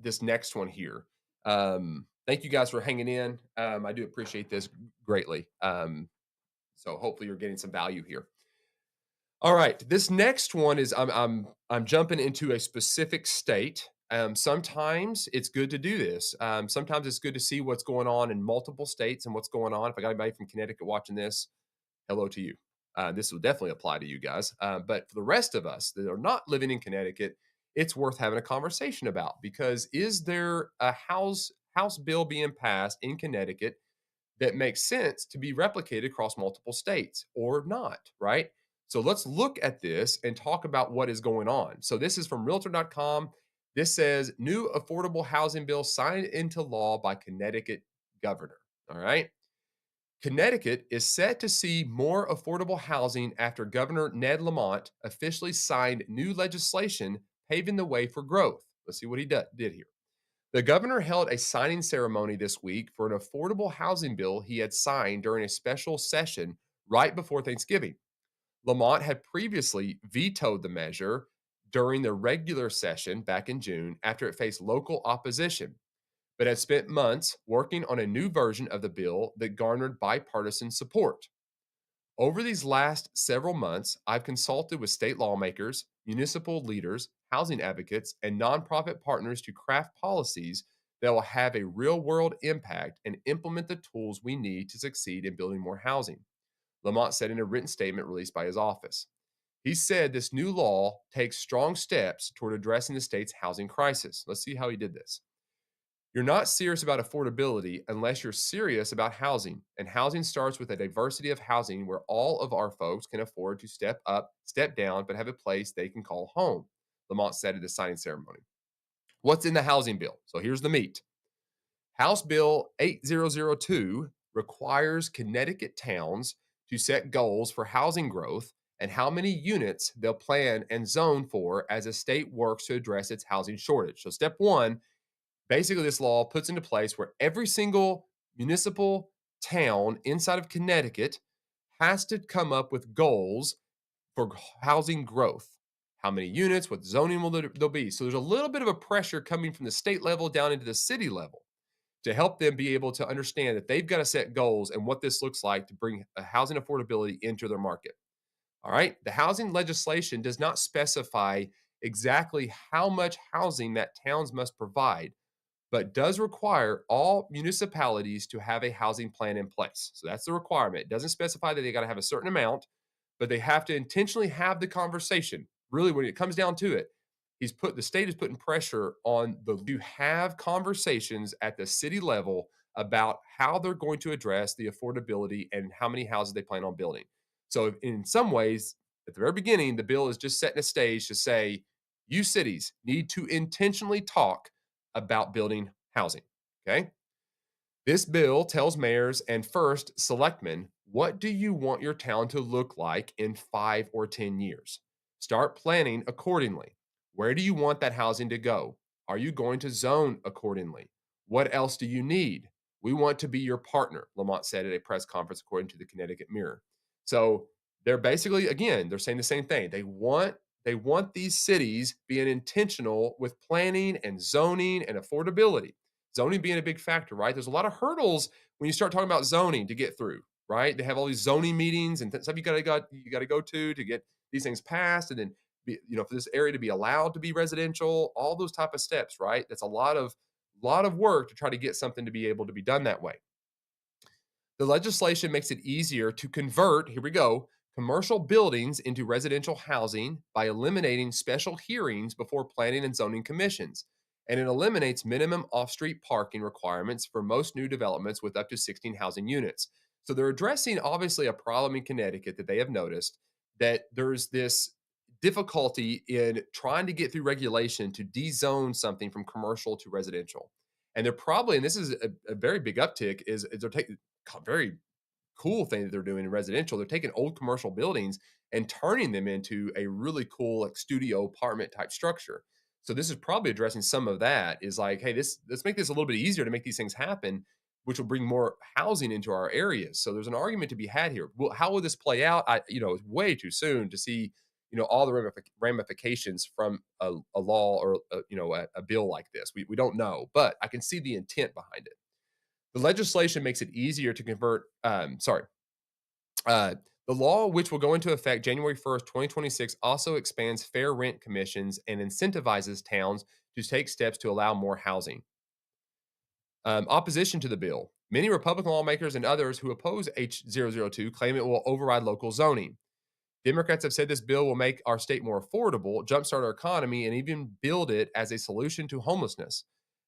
this next one here. Thank you guys for hanging in. I do appreciate this greatly. So hopefully you're getting some value here. All right, this next one is I'm jumping into a specific state. Sometimes it's good to do this. Sometimes it's good to see what's going on in multiple states and what's going on. If I got anybody from Connecticut watching this, hello to you. This will definitely apply to you guys. But for the rest of us that are not living in Connecticut, it's worth having a conversation about because is there a house bill being passed in Connecticut that makes sense to be replicated across multiple states or not, right? So let's look at this and talk about what is going on. So this is from realtor.com. This says new affordable housing bill signed into law by Connecticut governor. All right. Connecticut is set to see more affordable housing after Governor Ned Lamont officially signed new legislation paving the way for growth. Let's see what he did here. The governor held a signing ceremony this week for an affordable housing bill he had signed during a special session right before Thanksgiving. Lamont had previously vetoed the measure during the regular session back in June after it faced local opposition, but had spent months working on a new version of the bill that garnered bipartisan support. Over these last several months, I've consulted with state lawmakers, municipal leaders, housing advocates, and nonprofit partners to craft policies that will have a real world impact and implement the tools we need to succeed in building more housing, Lamont said in a written statement released by his office. He said this new law takes strong steps toward addressing the state's housing crisis. Let's see how he did this. You're not serious about affordability unless you're serious about housing. And housing starts with a diversity of housing where all of our folks can afford to step up, step down, but have a place they can call home, Lamont said at the signing ceremony. What's in the housing bill? So here's the meat. House Bill 8002 requires Connecticut towns to set goals for housing growth and how many units they'll plan and zone for as a state works to address its housing shortage. So, step one, basically, this law puts into place where every single municipal town inside of Connecticut has to come up with goals for housing growth. How many units, what zoning will there be? So, there's a little bit of a pressure coming from the state level down into the city level to help them be able to understand that they've got to set goals and what this looks like to bring a housing affordability into their market. All right. The housing legislation does not specify exactly how much housing that towns must provide, but does require all municipalities to have a housing plan in place. So that's the requirement. It doesn't specify that they got to have a certain amount, but they have to intentionally have the conversation. Really, when it comes down to it, the state is putting pressure on the to have conversations at the city level about how they're going to address the affordability and how many houses they plan on building. So in some ways, at the very beginning, the bill is just setting a stage to say, you cities need to intentionally talk about building housing. Okay. This bill tells mayors and first selectmen, what do you want your town to look like in 5 or 10 years? Start planning accordingly. Where do you want that housing to go? Are you going to zone accordingly? What else do you need? We want to be your partner, Lamont said at a press conference, according to the Connecticut Mirror. So they're basically, again, they're saying the same thing. They want these cities being intentional with planning and zoning and affordability. Zoning being a big factor, right? There's a lot of hurdles when you start talking about zoning to get through, right? They have all these zoning meetings and stuff you got to go to get these things passed, and then for this area to be allowed to be residential, all those type of steps, right? That's a lot of work to try to get something to be able to be done that way. The legislation makes it easier to convert, here we go, commercial buildings into residential housing by eliminating special hearings before planning and zoning commissions. And it eliminates minimum off street parking requirements for most new developments with up to 16 housing units. So they're addressing, obviously, a problem in Connecticut that they have noticed, that there's this difficulty in trying to get through regulation to dezone something from commercial to residential. And they're probably, and this is a very big uptick, is they're taking very cool thing that they're doing in residential. They're taking old commercial buildings and turning them into a really cool like studio apartment type structure. So this is probably addressing some of that. Is like, hey, let's make this a little bit easier to make these things happen, which will bring more housing into our areas. So there's an argument to be had here. Well, how will this play out? It's way too soon to see all the ramifications from a law or a bill like this. We don't know, but I can see the intent behind it. The legislation makes it easier to convert. Uh, the law, which will go into effect January 1st, 2026, also expands fair rent commissions and incentivizes towns to take steps to allow more housing. Opposition to the bill. Many Republican lawmakers and others who oppose H002 claim it will override local zoning. Democrats have said this bill will make our state more affordable, jumpstart our economy, and even build it as a solution to homelessness.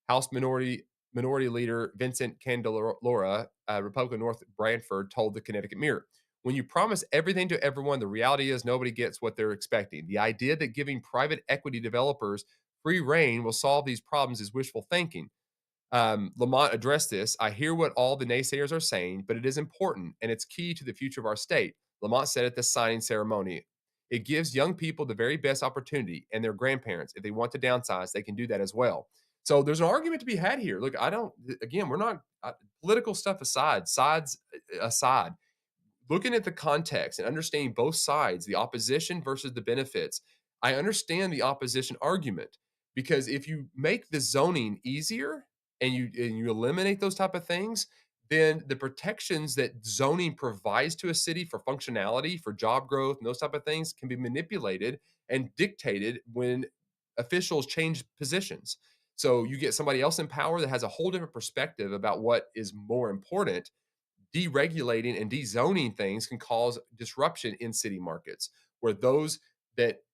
House Minority Leader Vincent Candelara, Republican North Branford, told the Connecticut Mirror, "When you promise everything to everyone, the reality is nobody gets what they're expecting. The idea that giving private equity developers free reign will solve these problems is wishful thinking." Lamont addressed this. "I hear what all the naysayers are saying, but it is important and it's key to the future of our state," Lamont said at the signing ceremony. "It gives young people the very best opportunity, and their grandparents, if they want to downsize, they can do that as well." So there's an argument to be had here. Look, again, we're not political stuff sides aside, looking at the context and understanding both sides, the opposition versus the benefits. I understand the opposition argument, because if you make the zoning easier and you eliminate those type of things, then the protections that zoning provides to a city for functionality, for job growth, and those type of things can be manipulated and dictated when officials change positions. So you get somebody else in power that has a whole different perspective about what is more important. Deregulating and dezoning things can cause disruption in city markets, where those that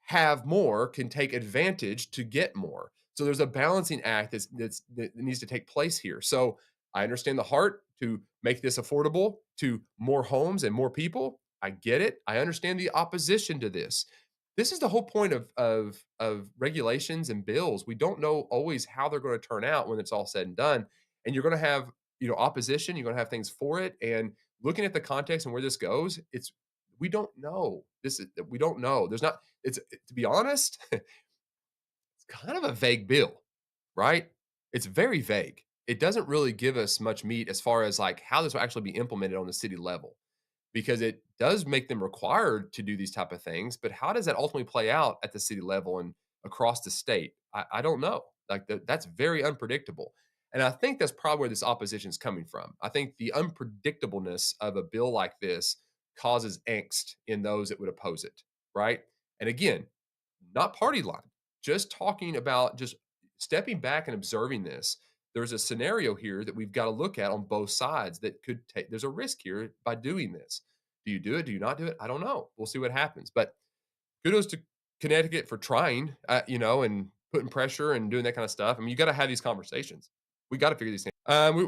have more can take advantage to get more. So there's a balancing act that needs to take place here. So I understand the heart to make this affordable to more homes and more people. I get it. I understand the opposition to this. This is the whole point of regulations and bills. We don't know always how they're going to turn out when it's all said and done. And you're going to have, opposition, you're going to have things for it. And looking at the context and where this goes, it's we don't know. We don't know. There's not, it's to be honest, kind of a vague bill, right? It's very vague. It doesn't really give us much meat as far as like how this will actually be implemented on the city level because it does make them required to do these type of things. But how does that ultimately play out at the city level and across the state? I don't know. Like that's very unpredictable. And I think that's probably where this opposition is coming from. I think the unpredictableness of a bill like this causes angst in those that would oppose it, right? And again, not party line, just talking about just stepping back and observing this. There's a scenario here that we've got to look at on both sides that could take, there's a risk here by doing this. Do you do it? Do you not do it? I don't know. We'll see what happens. But kudos to Connecticut for trying, and putting pressure and doing that kind of stuff. I mean, you got to have these conversations. We got to figure these things.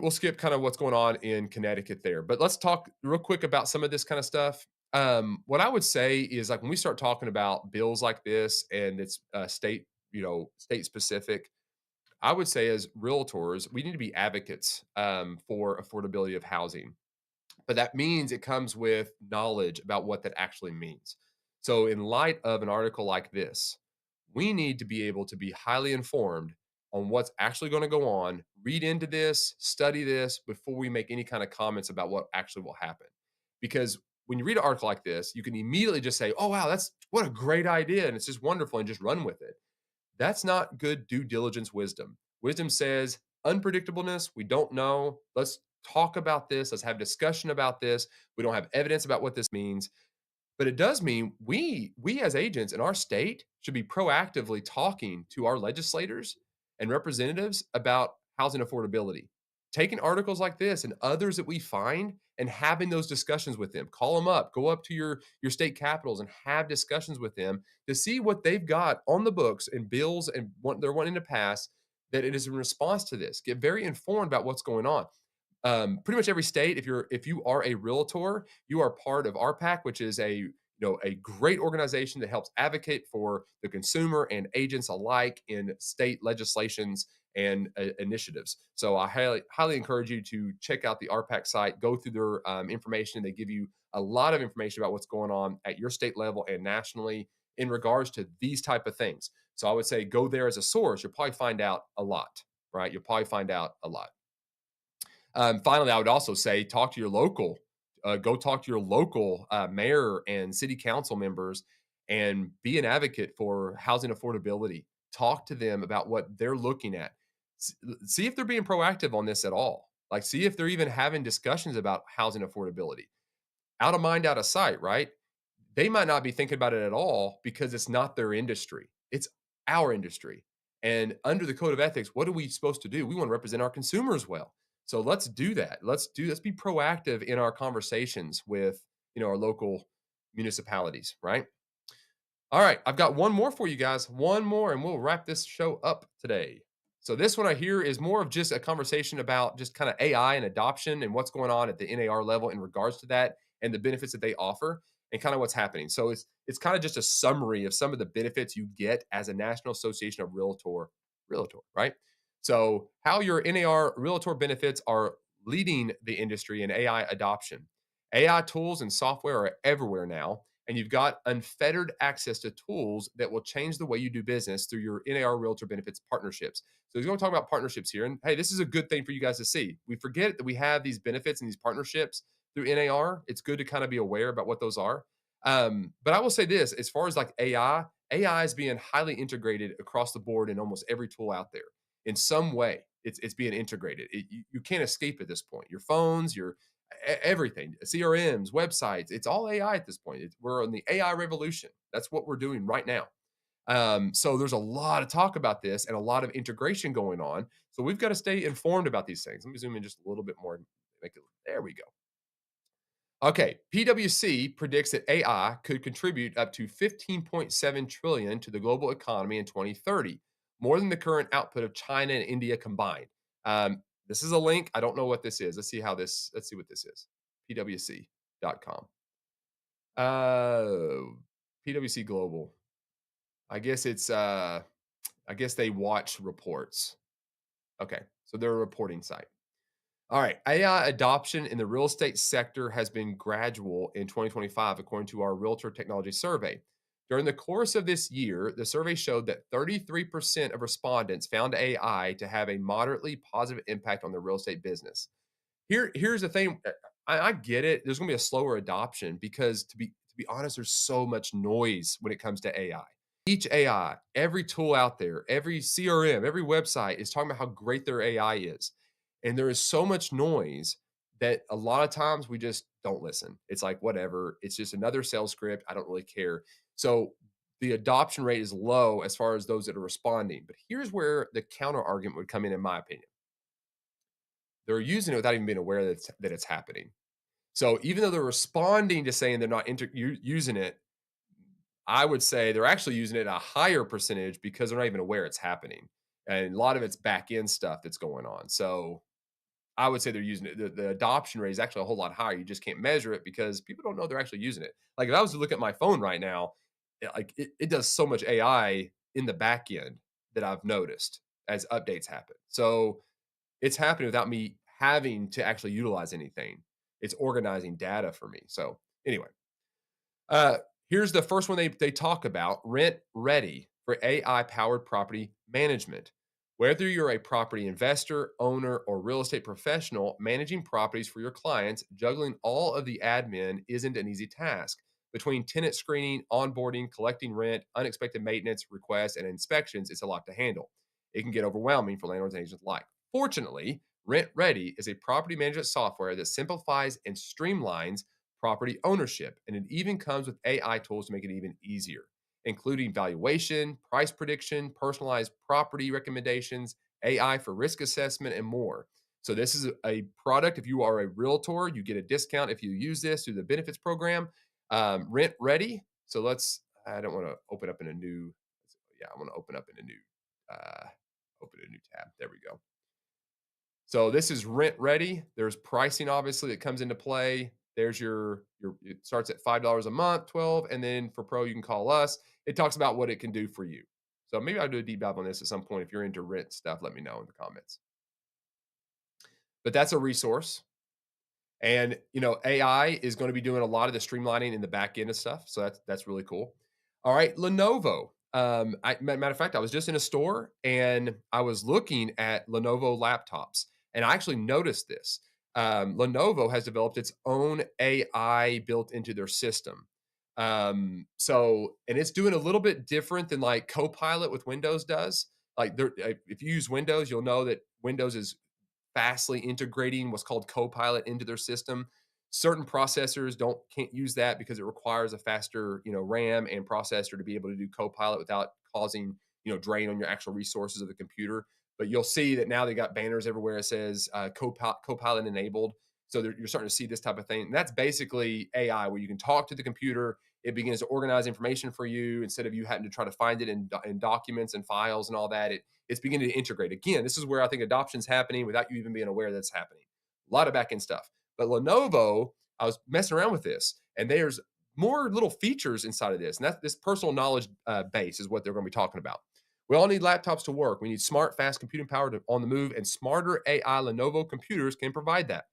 We'll skip kind of what's going on in Connecticut there, but let's talk real quick about some of this kind of stuff. What I would say is like when we start talking about bills like this and it's state specific, I would say as realtors, we need to be advocates for affordability of housing, but that means it comes with knowledge about what that actually means. So, in light of an article like this, we need to be able to be highly informed on what's actually going to go on, read into this, study this before we make any kind of comments about what actually will happen. Because when you read an article like this, you can immediately just say, oh, wow, that's what a great idea. And it's just wonderful and just run with it. That's not good due diligence wisdom. Wisdom says unpredictableness, we don't know. Let's talk about this. Let's have discussion about this. We don't have evidence about what this means. But it does mean we as agents in our state should be proactively talking to our legislators and representatives about housing affordability. Taking articles like this and others that we find and having those discussions with them. Call them up, go up to your state capitals and have discussions with them to see what they've got on the books and bills and what they're wanting to pass that it is in response to this. Get very informed about what's going on. Pretty much every state, if you are a realtor, you are part of RPAC, which is a great organization that helps advocate for the consumer and agents alike in state legislations and initiatives. So I highly encourage you to check out the RPAC site, go through their information. They give you a lot of information about what's going on at your state level and nationally in regards to these type of things. So I would say go there as a source. You'll probably find out a lot, right? You'll probably find out a lot. Finally, I would also say talk to your local, go talk to your local mayor and city council members and be an advocate for housing affordability. Talk to them about what they're looking at. See if they're being proactive on this at all. Like, see if they're even having discussions about housing affordability. Out of mind, out of sight, right? They might not be thinking about it at all because it's not their industry. It's our industry. And under the code of ethics, what are we supposed to do? We want to represent our consumers well. So let's do that. Let's be proactive in our conversations with, our local municipalities, right? All right, I've got one more for you guys. One more and we'll wrap this show up today. So this one I hear is more of just a conversation about just kind of AI and adoption and what's going on at the NAR level in regards to that and the benefits that they offer and kind of what's happening. So it's kind of just a summary of some of the benefits you get as a National Association of Realtor, right? So how your NAR Realtor benefits are leading the industry in AI adoption. AI tools and software are everywhere now, and you've got unfettered access to tools that will change the way you do business through your NAR Realtor benefits partnerships. So we're going to talk about partnerships here. And hey, this is a good thing for you guys to see. We forget that we have these benefits and these partnerships through NAR. It's good to kind of be aware about what those are. But I will say this, as far as like AI is being highly integrated across the board in almost every tool out there. In some way, it's being integrated. You can't escape at this point. Your phones, your everything, CRMs, websites, it's all AI at this point. We're in the AI revolution. That's what we're doing right now. So there's a lot of talk about this and a lot of integration going on. So we've got to stay informed about these things. Let me zoom in just a little bit more. There we go. Okay, PwC predicts that AI could contribute up to 15.7 trillion to the global economy in 2030, more than the current output of China and India combined. This is a link. I don't know what this is. Let's see what this is. PwC.com. PwC Global. I guess I guess they watch reports. Okay. So they're a reporting site. All right. AI adoption in the real estate sector has been gradual in 2025, according to our Realtor Technology Survey. During the course of this year, the survey showed that 33% of respondents found AI to have a moderately positive impact on their real estate business. Here's the thing. I get it. There's going to be a slower adoption because to be honest, there's so much noise when it comes to AI. Each AI, every tool out there, every CRM, every website is talking about how great their AI is. And there is so much noise that a lot of times we just don't listen. It's like, whatever, it's just another sales script. I don't really care. So the adoption rate is low as far as those that are responding. But here's where the counter argument would come in my opinion. They're using it without even being aware that it's happening. So even though they're responding to saying they're not using it, I would say they're actually using it at a higher percentage because they're not even aware it's happening. And a lot of it's back end stuff that's going on. So I would say they're using it. The adoption rate is actually a whole lot higher. You just can't measure it because people don't know they're actually using it. Like if I was to look at my phone right now, it does so much AI in the back end that I've noticed as updates happen. So it's happening without me having to actually utilize anything. It's organizing data for me. So anyway, uh, here's the first one they talk about: Rent Ready for AI powered property management. Whether you're a property investor, owner, or real estate professional, managing properties for your clients, juggling all of the admin isn't an easy task. Between tenant screening, onboarding, collecting rent, unexpected maintenance requests, and inspections, it's a lot to handle. It can get overwhelming for landlords and agents alike. Fortunately, Rent Ready is a property management software that simplifies and streamlines property ownership, and it even comes with AI tools to make it even easier, including valuation, price prediction, personalized property recommendations, AI for risk assessment, and more. So this is a product. If you are a realtor, you get a discount if you use this through the benefits program. Rent Ready. So I don't want to open up in a new. Yeah, I want to open up in a new. Open a new tab. There we go. So this is Rent Ready. There's pricing obviously that comes into play. There's your it starts at $5 a month, 12, and then for pro you can call us. It talks about what it can do for you. So maybe I'll do a deep dive on this at some point. If you're into rent stuff, let me know in the comments. But that's a resource. And AI is going to be doing a lot of the streamlining in the back end of stuff. So that's really cool. All right, Lenovo. Matter of fact, I was just in a store and I was looking at Lenovo laptops, and I actually noticed this. Lenovo has developed its own AI built into their system. And it's doing a little bit different than like Copilot with Windows does. If you use Windows, you'll know that Windows is fastly integrating what's called Copilot into their system. Certain processors can't use that because it requires a faster, RAM and processor to be able to do Copilot without causing, drain on your actual resources of the computer. But you'll see that now they got banners everywhere that says Copilot enabled. So you're starting to see this type of thing. And that's basically AI, where you can talk to the computer. It begins to organize information for you instead of you having to try to find it in documents and files and all that. It's beginning to integrate. Again, this is where I think adoption's happening without you even being aware that it's happening. A lot of back end stuff. But Lenovo, I was messing around with this, and there's more little features inside of this. And that's this personal knowledge base is what they're going to be talking about. We all need laptops to work. We need smart, fast computing power on the move, and smarter AI Lenovo computers can provide that.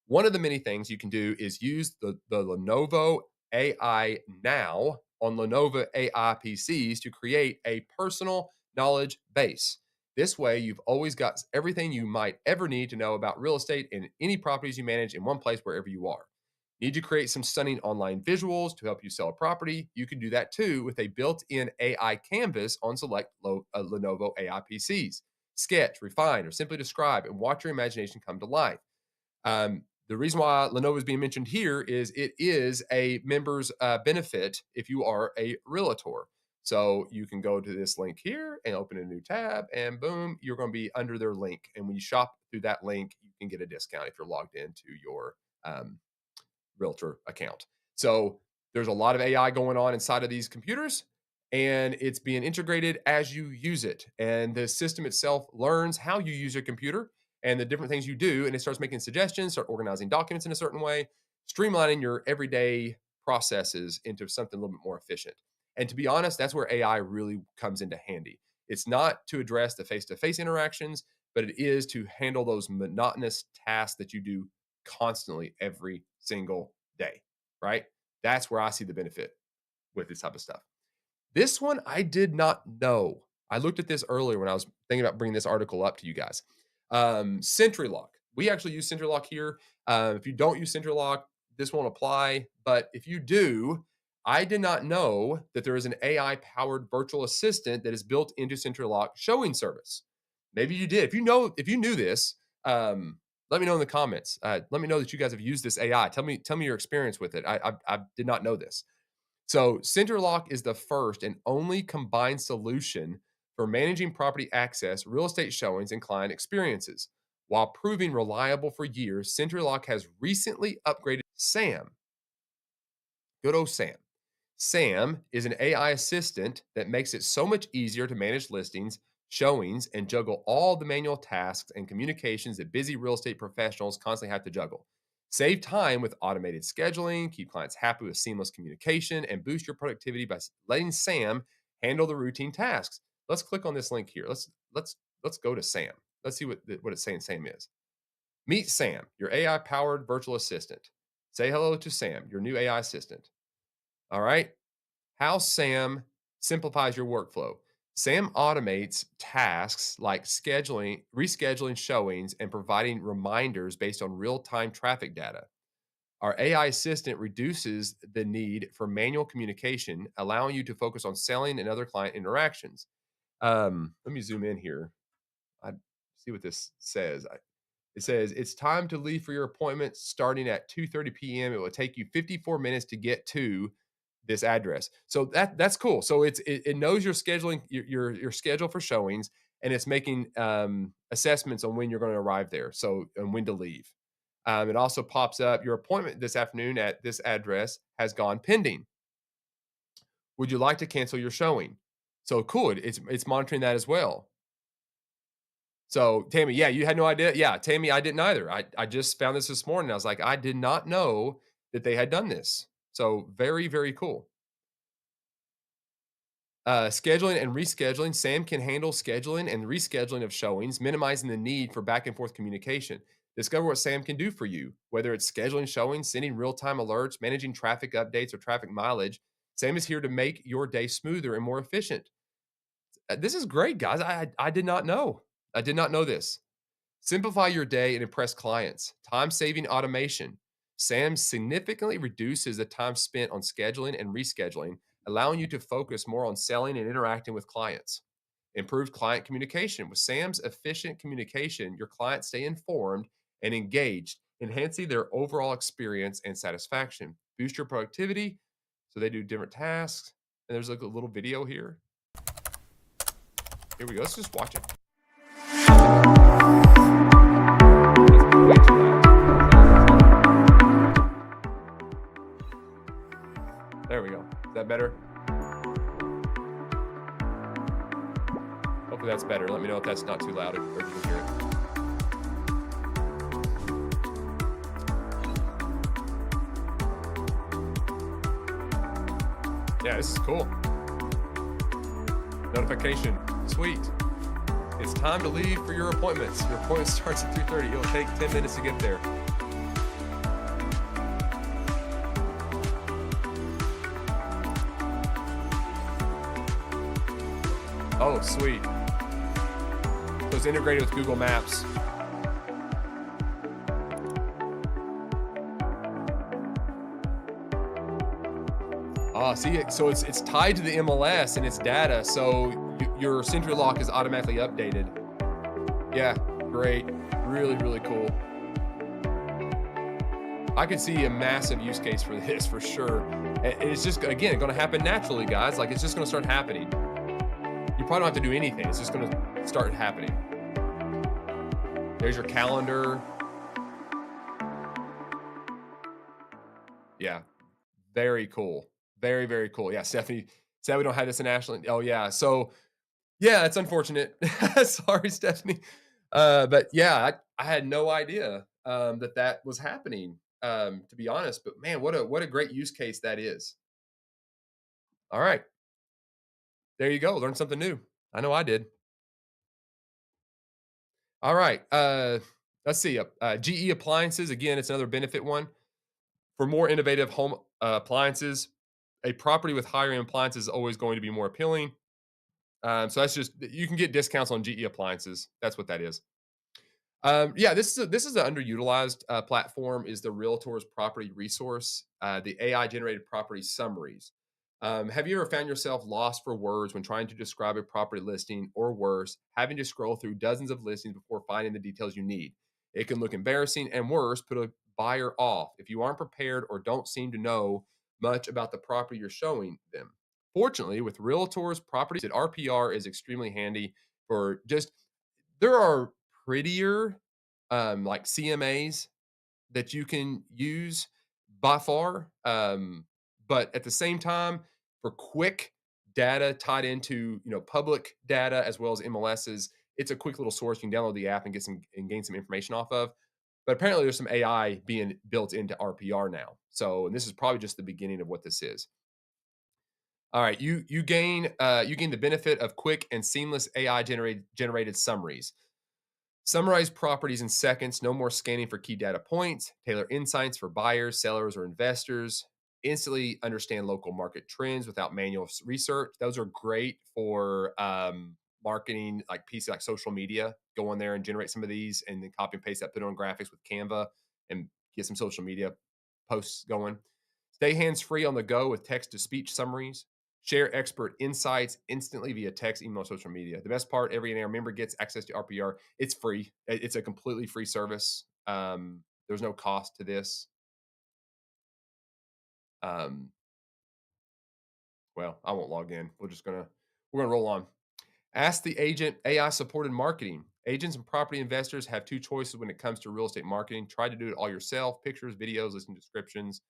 One of the many things you can do is use the Lenovo AI Now on Lenovo AI PCs to create a personal knowledge base. This way, you've always got everything you might ever need to know about real estate and any properties you manage in one place wherever you are. Need to create some stunning online visuals to help you sell a property? You can do that too with a built-in AI canvas on select Lenovo AI PCs. Sketch, refine, or simply describe and watch your imagination come to life. The reason why Lenovo is being mentioned here is it is a member's benefit if you are a realtor. So you can go to this link here and open a new tab, and boom, you're going to be under their link. And when you shop through that link, you can get a discount if you're logged into your realtor account. So there's a lot of AI going on inside of these computers. and it's being integrated as you use it. And the system itself learns how you use your computer and the different things you do, and it starts making suggestions, start organizing documents in a certain way, streamlining your everyday processes into something a little bit more efficient. And to be honest, that's where AI really comes into handy. It's not to address the face-to-face interactions, but it is to handle those monotonous tasks that you do constantly every single day, right? That's where I see the benefit with this type of stuff. This one I did not know. I looked at this earlier when I was thinking about bringing this article up to you guys. Sentry lock. We actually use Sentry lock here. If you don't use Sentry lock, this won't apply. But if you do, I did not know that there is an AI powered virtual assistant that is built into Sentry lock showing service. Maybe you did. If you knew this, let me know in the comments. Let me know that you guys have used this AI. Tell me your experience with it. I did not know this. So, CenterLock is the first and only combined solution for managing property access, real estate showings, and client experiences. While proving reliable for years, CenterLock has recently upgraded Sam. Good old Sam. Sam is an AI assistant that makes it so much easier to manage listings, showings, and juggle all the manual tasks and communications that busy real estate professionals constantly have to juggle. Save time with automated scheduling, keep clients happy with seamless communication, and boost your productivity by letting Sam handle the routine tasks. Let's click on this link here. Let's go to Sam. Let's see what it's saying Sam is. Meet Sam, your AI powered virtual assistant. Say hello to Sam, your new AI assistant. All right. How Sam simplifies your workflow. Sam automates tasks like scheduling, rescheduling showings, and providing reminders based on real time traffic data. Our AI assistant reduces the need for manual communication, allowing you to focus on selling and other client interactions. Let me zoom in here. I see what this says. It says it's time to leave for your appointment starting at 2:30 p.m. It will take you 54 minutes to get to this address. So that's cool. So it knows your scheduling your schedule for showings, and it's making assessments on when you're going to arrive there. So and when to leave. It also pops up your appointment this afternoon at this address has gone pending. Would you like to cancel your showing? So cool. It's monitoring that as well. So Tammy, yeah, you had no idea. Yeah, Tammy, I didn't either. I just found this morning. I was like, I did not know that they had done this. So very, very cool. Scheduling and rescheduling. Sam can handle scheduling and rescheduling of showings, minimizing the need for back and forth communication. Discover what Sam can do for you, whether it's scheduling showings, sending real time alerts, managing traffic updates, or traffic mileage. Sam is here to make your day smoother and more efficient. This is great, guys. I did not know. I did not know this. Simplify your day and impress clients. Time saving automation. SAM significantly reduces the time spent on scheduling and rescheduling, allowing you to focus more on selling and interacting with clients. Improved client communication. With SAM's efficient communication, your clients stay informed and engaged, enhancing their overall experience and satisfaction. Boost your productivity. So they do different tasks. And there's like a little video here. Here we go. Let's just watch it. There we go. Is that better? Hopefully that's better. Let me know if that's not too loud or you can hear it. Yeah, this is cool. Notification. Sweet. It's time to leave for your appointments. Your appointment starts at 3:30. It'll take 10 minutes to get there. Oh, sweet. So it's integrated with Google Maps. See it. So it's tied to the MLS and its data. So your Sentry lock is automatically updated. Yeah, great. Really, really cool. I could see a massive use case for this for sure. And it's just, again, going to happen naturally, guys. Like it's just going to start happening. You probably don't have to do anything. It's just going to start happening. There's your calendar. Yeah, very cool. Very, very cool. Yeah, Stephanie Sad we don't have this in Ashland. Oh yeah. So yeah, it's unfortunate. Sorry, Stephanie. But yeah, I had no idea that that was happening. To be honest, but man, what a great use case that is. All right, there you go. Learn something new. I know I did. All right. Let's see. GE appliances. Again, it's another benefit one. For more innovative home appliances, a property with higher end appliances is always going to be more appealing. So that's just you can get discounts on GE appliances. That's what that is. Yeah, this is an underutilized platform. Is the Realtors property resource, the AI generated property summaries. Have you ever found yourself lost for words when trying to describe a property listing, or worse, having to scroll through dozens of listings before finding the details you need? It can look embarrassing, and worse, put a buyer off if you aren't prepared or don't seem to know much about the property you're showing them. Fortunately, with Realtors properties, RPR is extremely handy for just there are prettier, like CMAs that you can use by far, but at the same time, for quick data tied into, public data as well as MLSs, it's a quick little source. You can download the app and get some and gain some information off of. But apparently there's some AI being built into RPR now. So, and this is probably just the beginning of what this is. All right, you gain the benefit of quick and seamless AI generated summaries. Summarize properties in seconds, no more scanning for key data points, tailor insights for buyers, sellers, or investors, instantly understand local market trends without manual research. Those are great for marketing, like pieces like social media. Go on there and generate some of these and then copy and paste that, put it on graphics with Canva and get some social media posts going. Stay hands free on the go with text to speech summaries. Share expert insights instantly via text, email, social media. The best part, every NAR member gets access to RPR. It's free. It's a completely free service. There's no cost to this. Um, well, I won't log in. We're gonna roll on. Ask the agent AI supported marketing. Agents and property investors have two choices when it comes to real estate marketing. Try to do it all yourself: pictures, videos, listing descriptions,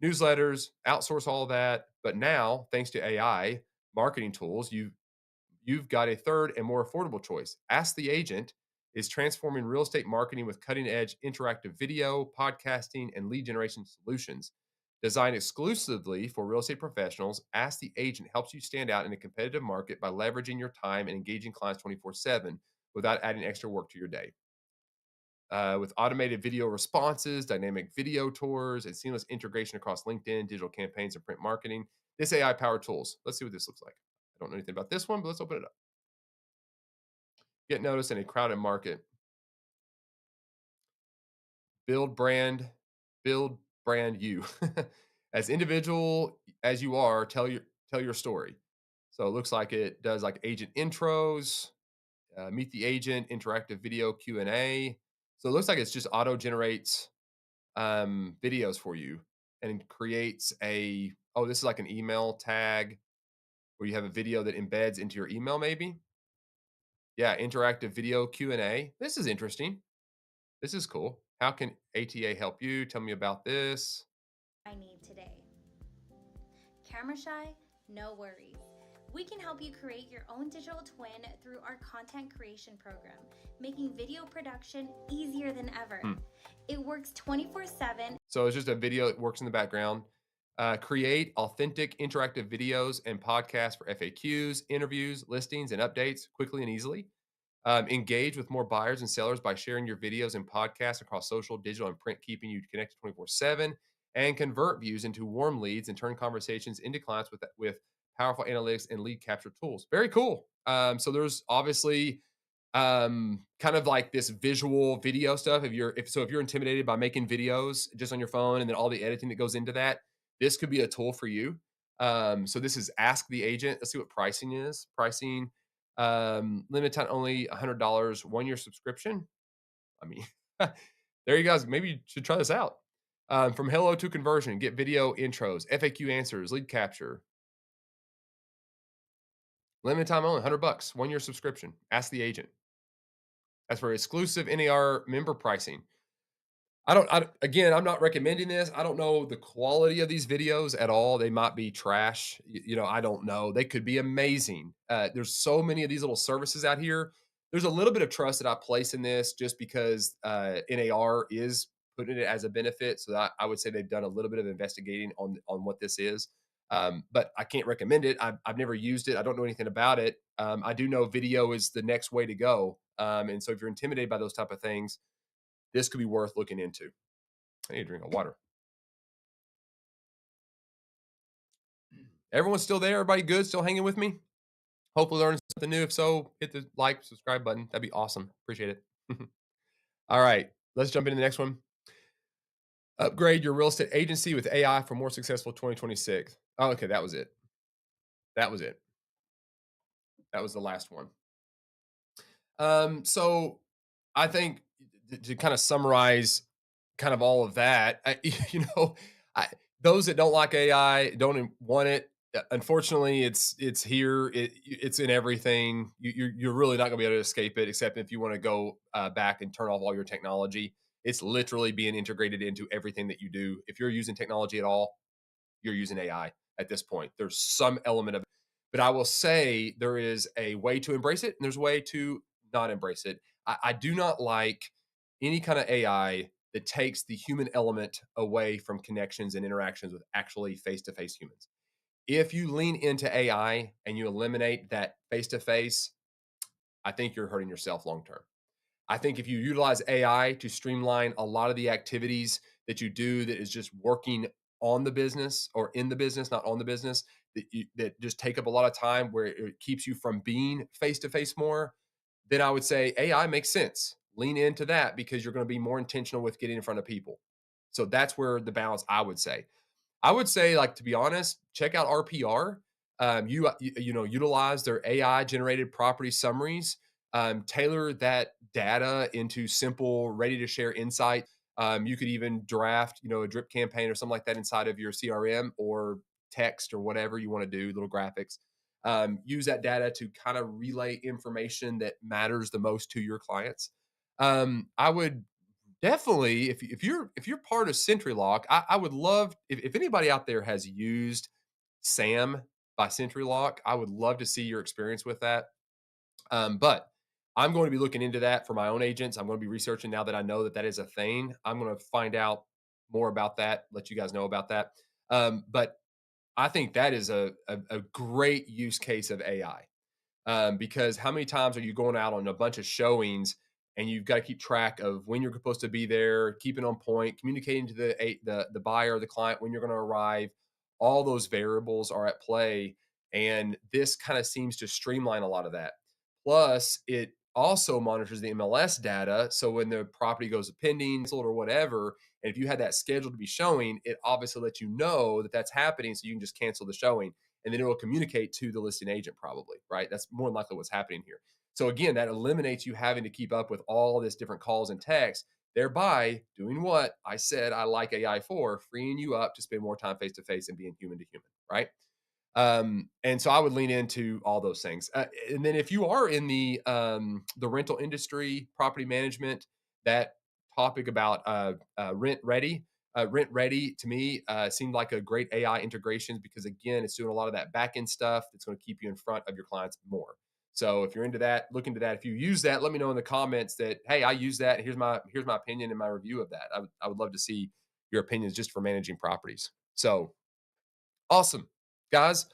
newsletters, outsource all of that. But now, thanks to AI marketing tools, you've got a third and more affordable choice. Ask the Agent is transforming real estate marketing with cutting edge interactive video, podcasting, and lead generation solutions. Designed exclusively for real estate professionals, Ask the Agent helps you stand out in a competitive market by leveraging your time and engaging clients 24/7 without adding extra work to your day. With automated video responses, dynamic video tours, and seamless integration across LinkedIn, digital campaigns, and print marketing. This AI powered tools. Let's see what this looks like. I don't know anything about this one, but let's open it up. Get noticed in a crowded market. Build brand, build brand you. As individual as you are, tell your story. So it looks like it does like agent intros, meet the agent, interactive video Q&A. So it looks like it's just auto generates videos for you and creates this is like an email tag where you have a video that embeds into your email maybe. Yeah, interactive video Q&A. This is interesting. This is cool. How can ATA help you? Tell me about this. I need today. Camera shy? No worries. We can help you create your own digital twin through our content creation program, making video production easier than ever. Hmm. It works 24/7. So it's just a video that works in the background. Create authentic interactive videos and podcasts for FAQs, interviews, listings, and updates quickly and easily. Engage with more buyers and sellers by sharing your videos and podcasts across social, digital, and print, keeping you connected 24/7. And convert views into warm leads and turn conversations into clients with powerful analytics and lead capture tools. Very cool. So there's obviously kind of like this visual video stuff. If you're intimidated by making videos just on your phone and then all the editing that goes into that, this could be a tool for you. So this is Ask the Agent. Let's see what pricing is. Pricing limited time only, $100, 1 year subscription. I mean, there you guys. Maybe you should try this out. From hello to conversion, get video intros, FAQ answers, lead capture. Limited time only, $100, 1 year subscription. Ask the Agent. As for exclusive NAR member pricing, Again, I'm not recommending this. I don't know the quality of these videos at all. They might be trash. I don't know. They could be amazing. There's so many of these little services out here. There's a little bit of trust that I place in this just because NAR is putting it as a benefit. So I would say they've done a little bit of investigating on what this is. But I can't recommend it. I've never used it. I don't know anything about it. I do know video is the next way to go. And so if you're intimidated by those type of things, this could be worth looking into. I need a drink of water. Everyone's still there? Everybody good? Still hanging with me? Hopefully learning something new. If so, hit the like, subscribe button. That'd be awesome. Appreciate it. All right, let's jump into the next one. Upgrade your real estate agency with AI for more successful 2026. Oh, okay, that was it. That was it. That was the last one. So I think to kind of summarize kind of all of that, you know, I, those that don't like AI, don't want it. Unfortunately, it's here. It's in everything. You're really not going to be able to escape it, except if you want to go back and turn off all your technology. It's literally being integrated into everything that you do. If you're using technology at all, you're using AI at this point. There's some element of it. But I will say there is a way to embrace it and there's a way to not embrace it. I do not like any kind of AI that takes the human element away from connections and interactions with actually face to face humans. If you lean into AI and you eliminate that face to face, I think you're hurting yourself long term. I think if you utilize AI to streamline a lot of the activities that you do that is just working on the business or in the business, not on the business, that just take up a lot of time where it keeps you from being face to face more, then I would say AI makes sense. Lean into that because you're going to be more intentional with getting in front of people. So that's where the balance I would say. I would say, like, to be honest, check out RPR. Utilize their AI generated property summaries. Tailor that data into simple, ready to share insight. You could even draft, a drip campaign or something like that inside of your CRM or text or whatever you want to do, little graphics. Use that data to kind of relay information that matters the most to your clients. I would definitely, if you're part of Sentry Lock, I would love if anybody out there has used Sam by Sentry Lock, I would love to see your experience with that. But I'm going to be looking into that for my own agents. I'm going to be researching now that I know that that is a thing. I'm going to find out more about that, let you guys know about that. But I think that is a great use case of AI, because how many times are you going out on a bunch of showings and you've got to keep track of when you're supposed to be there, keeping on point, communicating to the buyer, the client when you're going to arrive. All those variables are at play, and this kind of seems to streamline a lot of that. Plus, it also monitors the MLS data, so when the property goes to pending, sold, or whatever, and if you had that scheduled to be showing, it obviously lets you know that that's happening, so you can just cancel the showing and then it will communicate to the listing agent probably, right? That's more than likely what's happening here. So again, that eliminates you having to keep up with all this different calls and texts, thereby doing what I said I like AI for, freeing you up to spend more time face to face and being human to human, right? And so I would lean into all those things. And then if you are in the rental industry, property management, that topic about Rent Ready to me seemed like a great AI integrations because again, it's doing a lot of that back end stuff that's going to keep you in front of your clients more. So if you're into that, look into that. If you use that, let me know in the comments that hey, I use that. Here's my opinion and my review of that. I would love to see your opinions just for managing properties. So awesome, guys.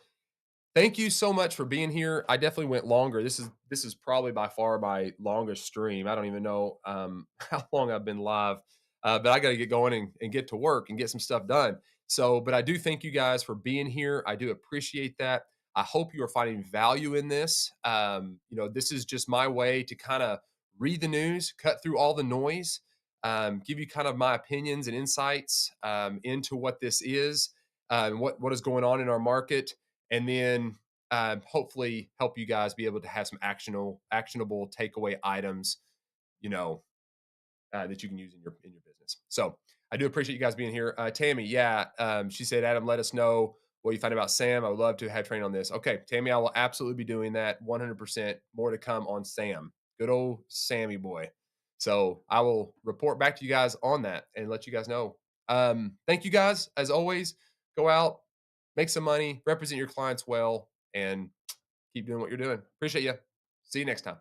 Thank you so much for being here. I definitely went longer. This is probably by far my longest stream. I don't even know how long I've been live, but I got to get going and get to work and get some stuff done. So, but I do thank you guys for being here. I do appreciate that. I hope you are finding value in this. This is just my way to kind of read the news, cut through all the noise, give you kind of my opinions and insights into what this is, and what is going on in our market, and then hopefully help you guys be able to have some actionable takeaway items, you know, that you can use in your business. So I do appreciate you guys being here. Tammy, yeah, she said, Adam, let us know what you find about Sam. I would love to have train on this. Okay, Tammy, I will absolutely be doing that. 100% more to come on Sam. Good old Sammy boy. So I will report back to you guys on that and let you guys know. Thank you guys. As always, go out, make some money, represent your clients well, and keep doing what you're doing. Appreciate you. See you next time.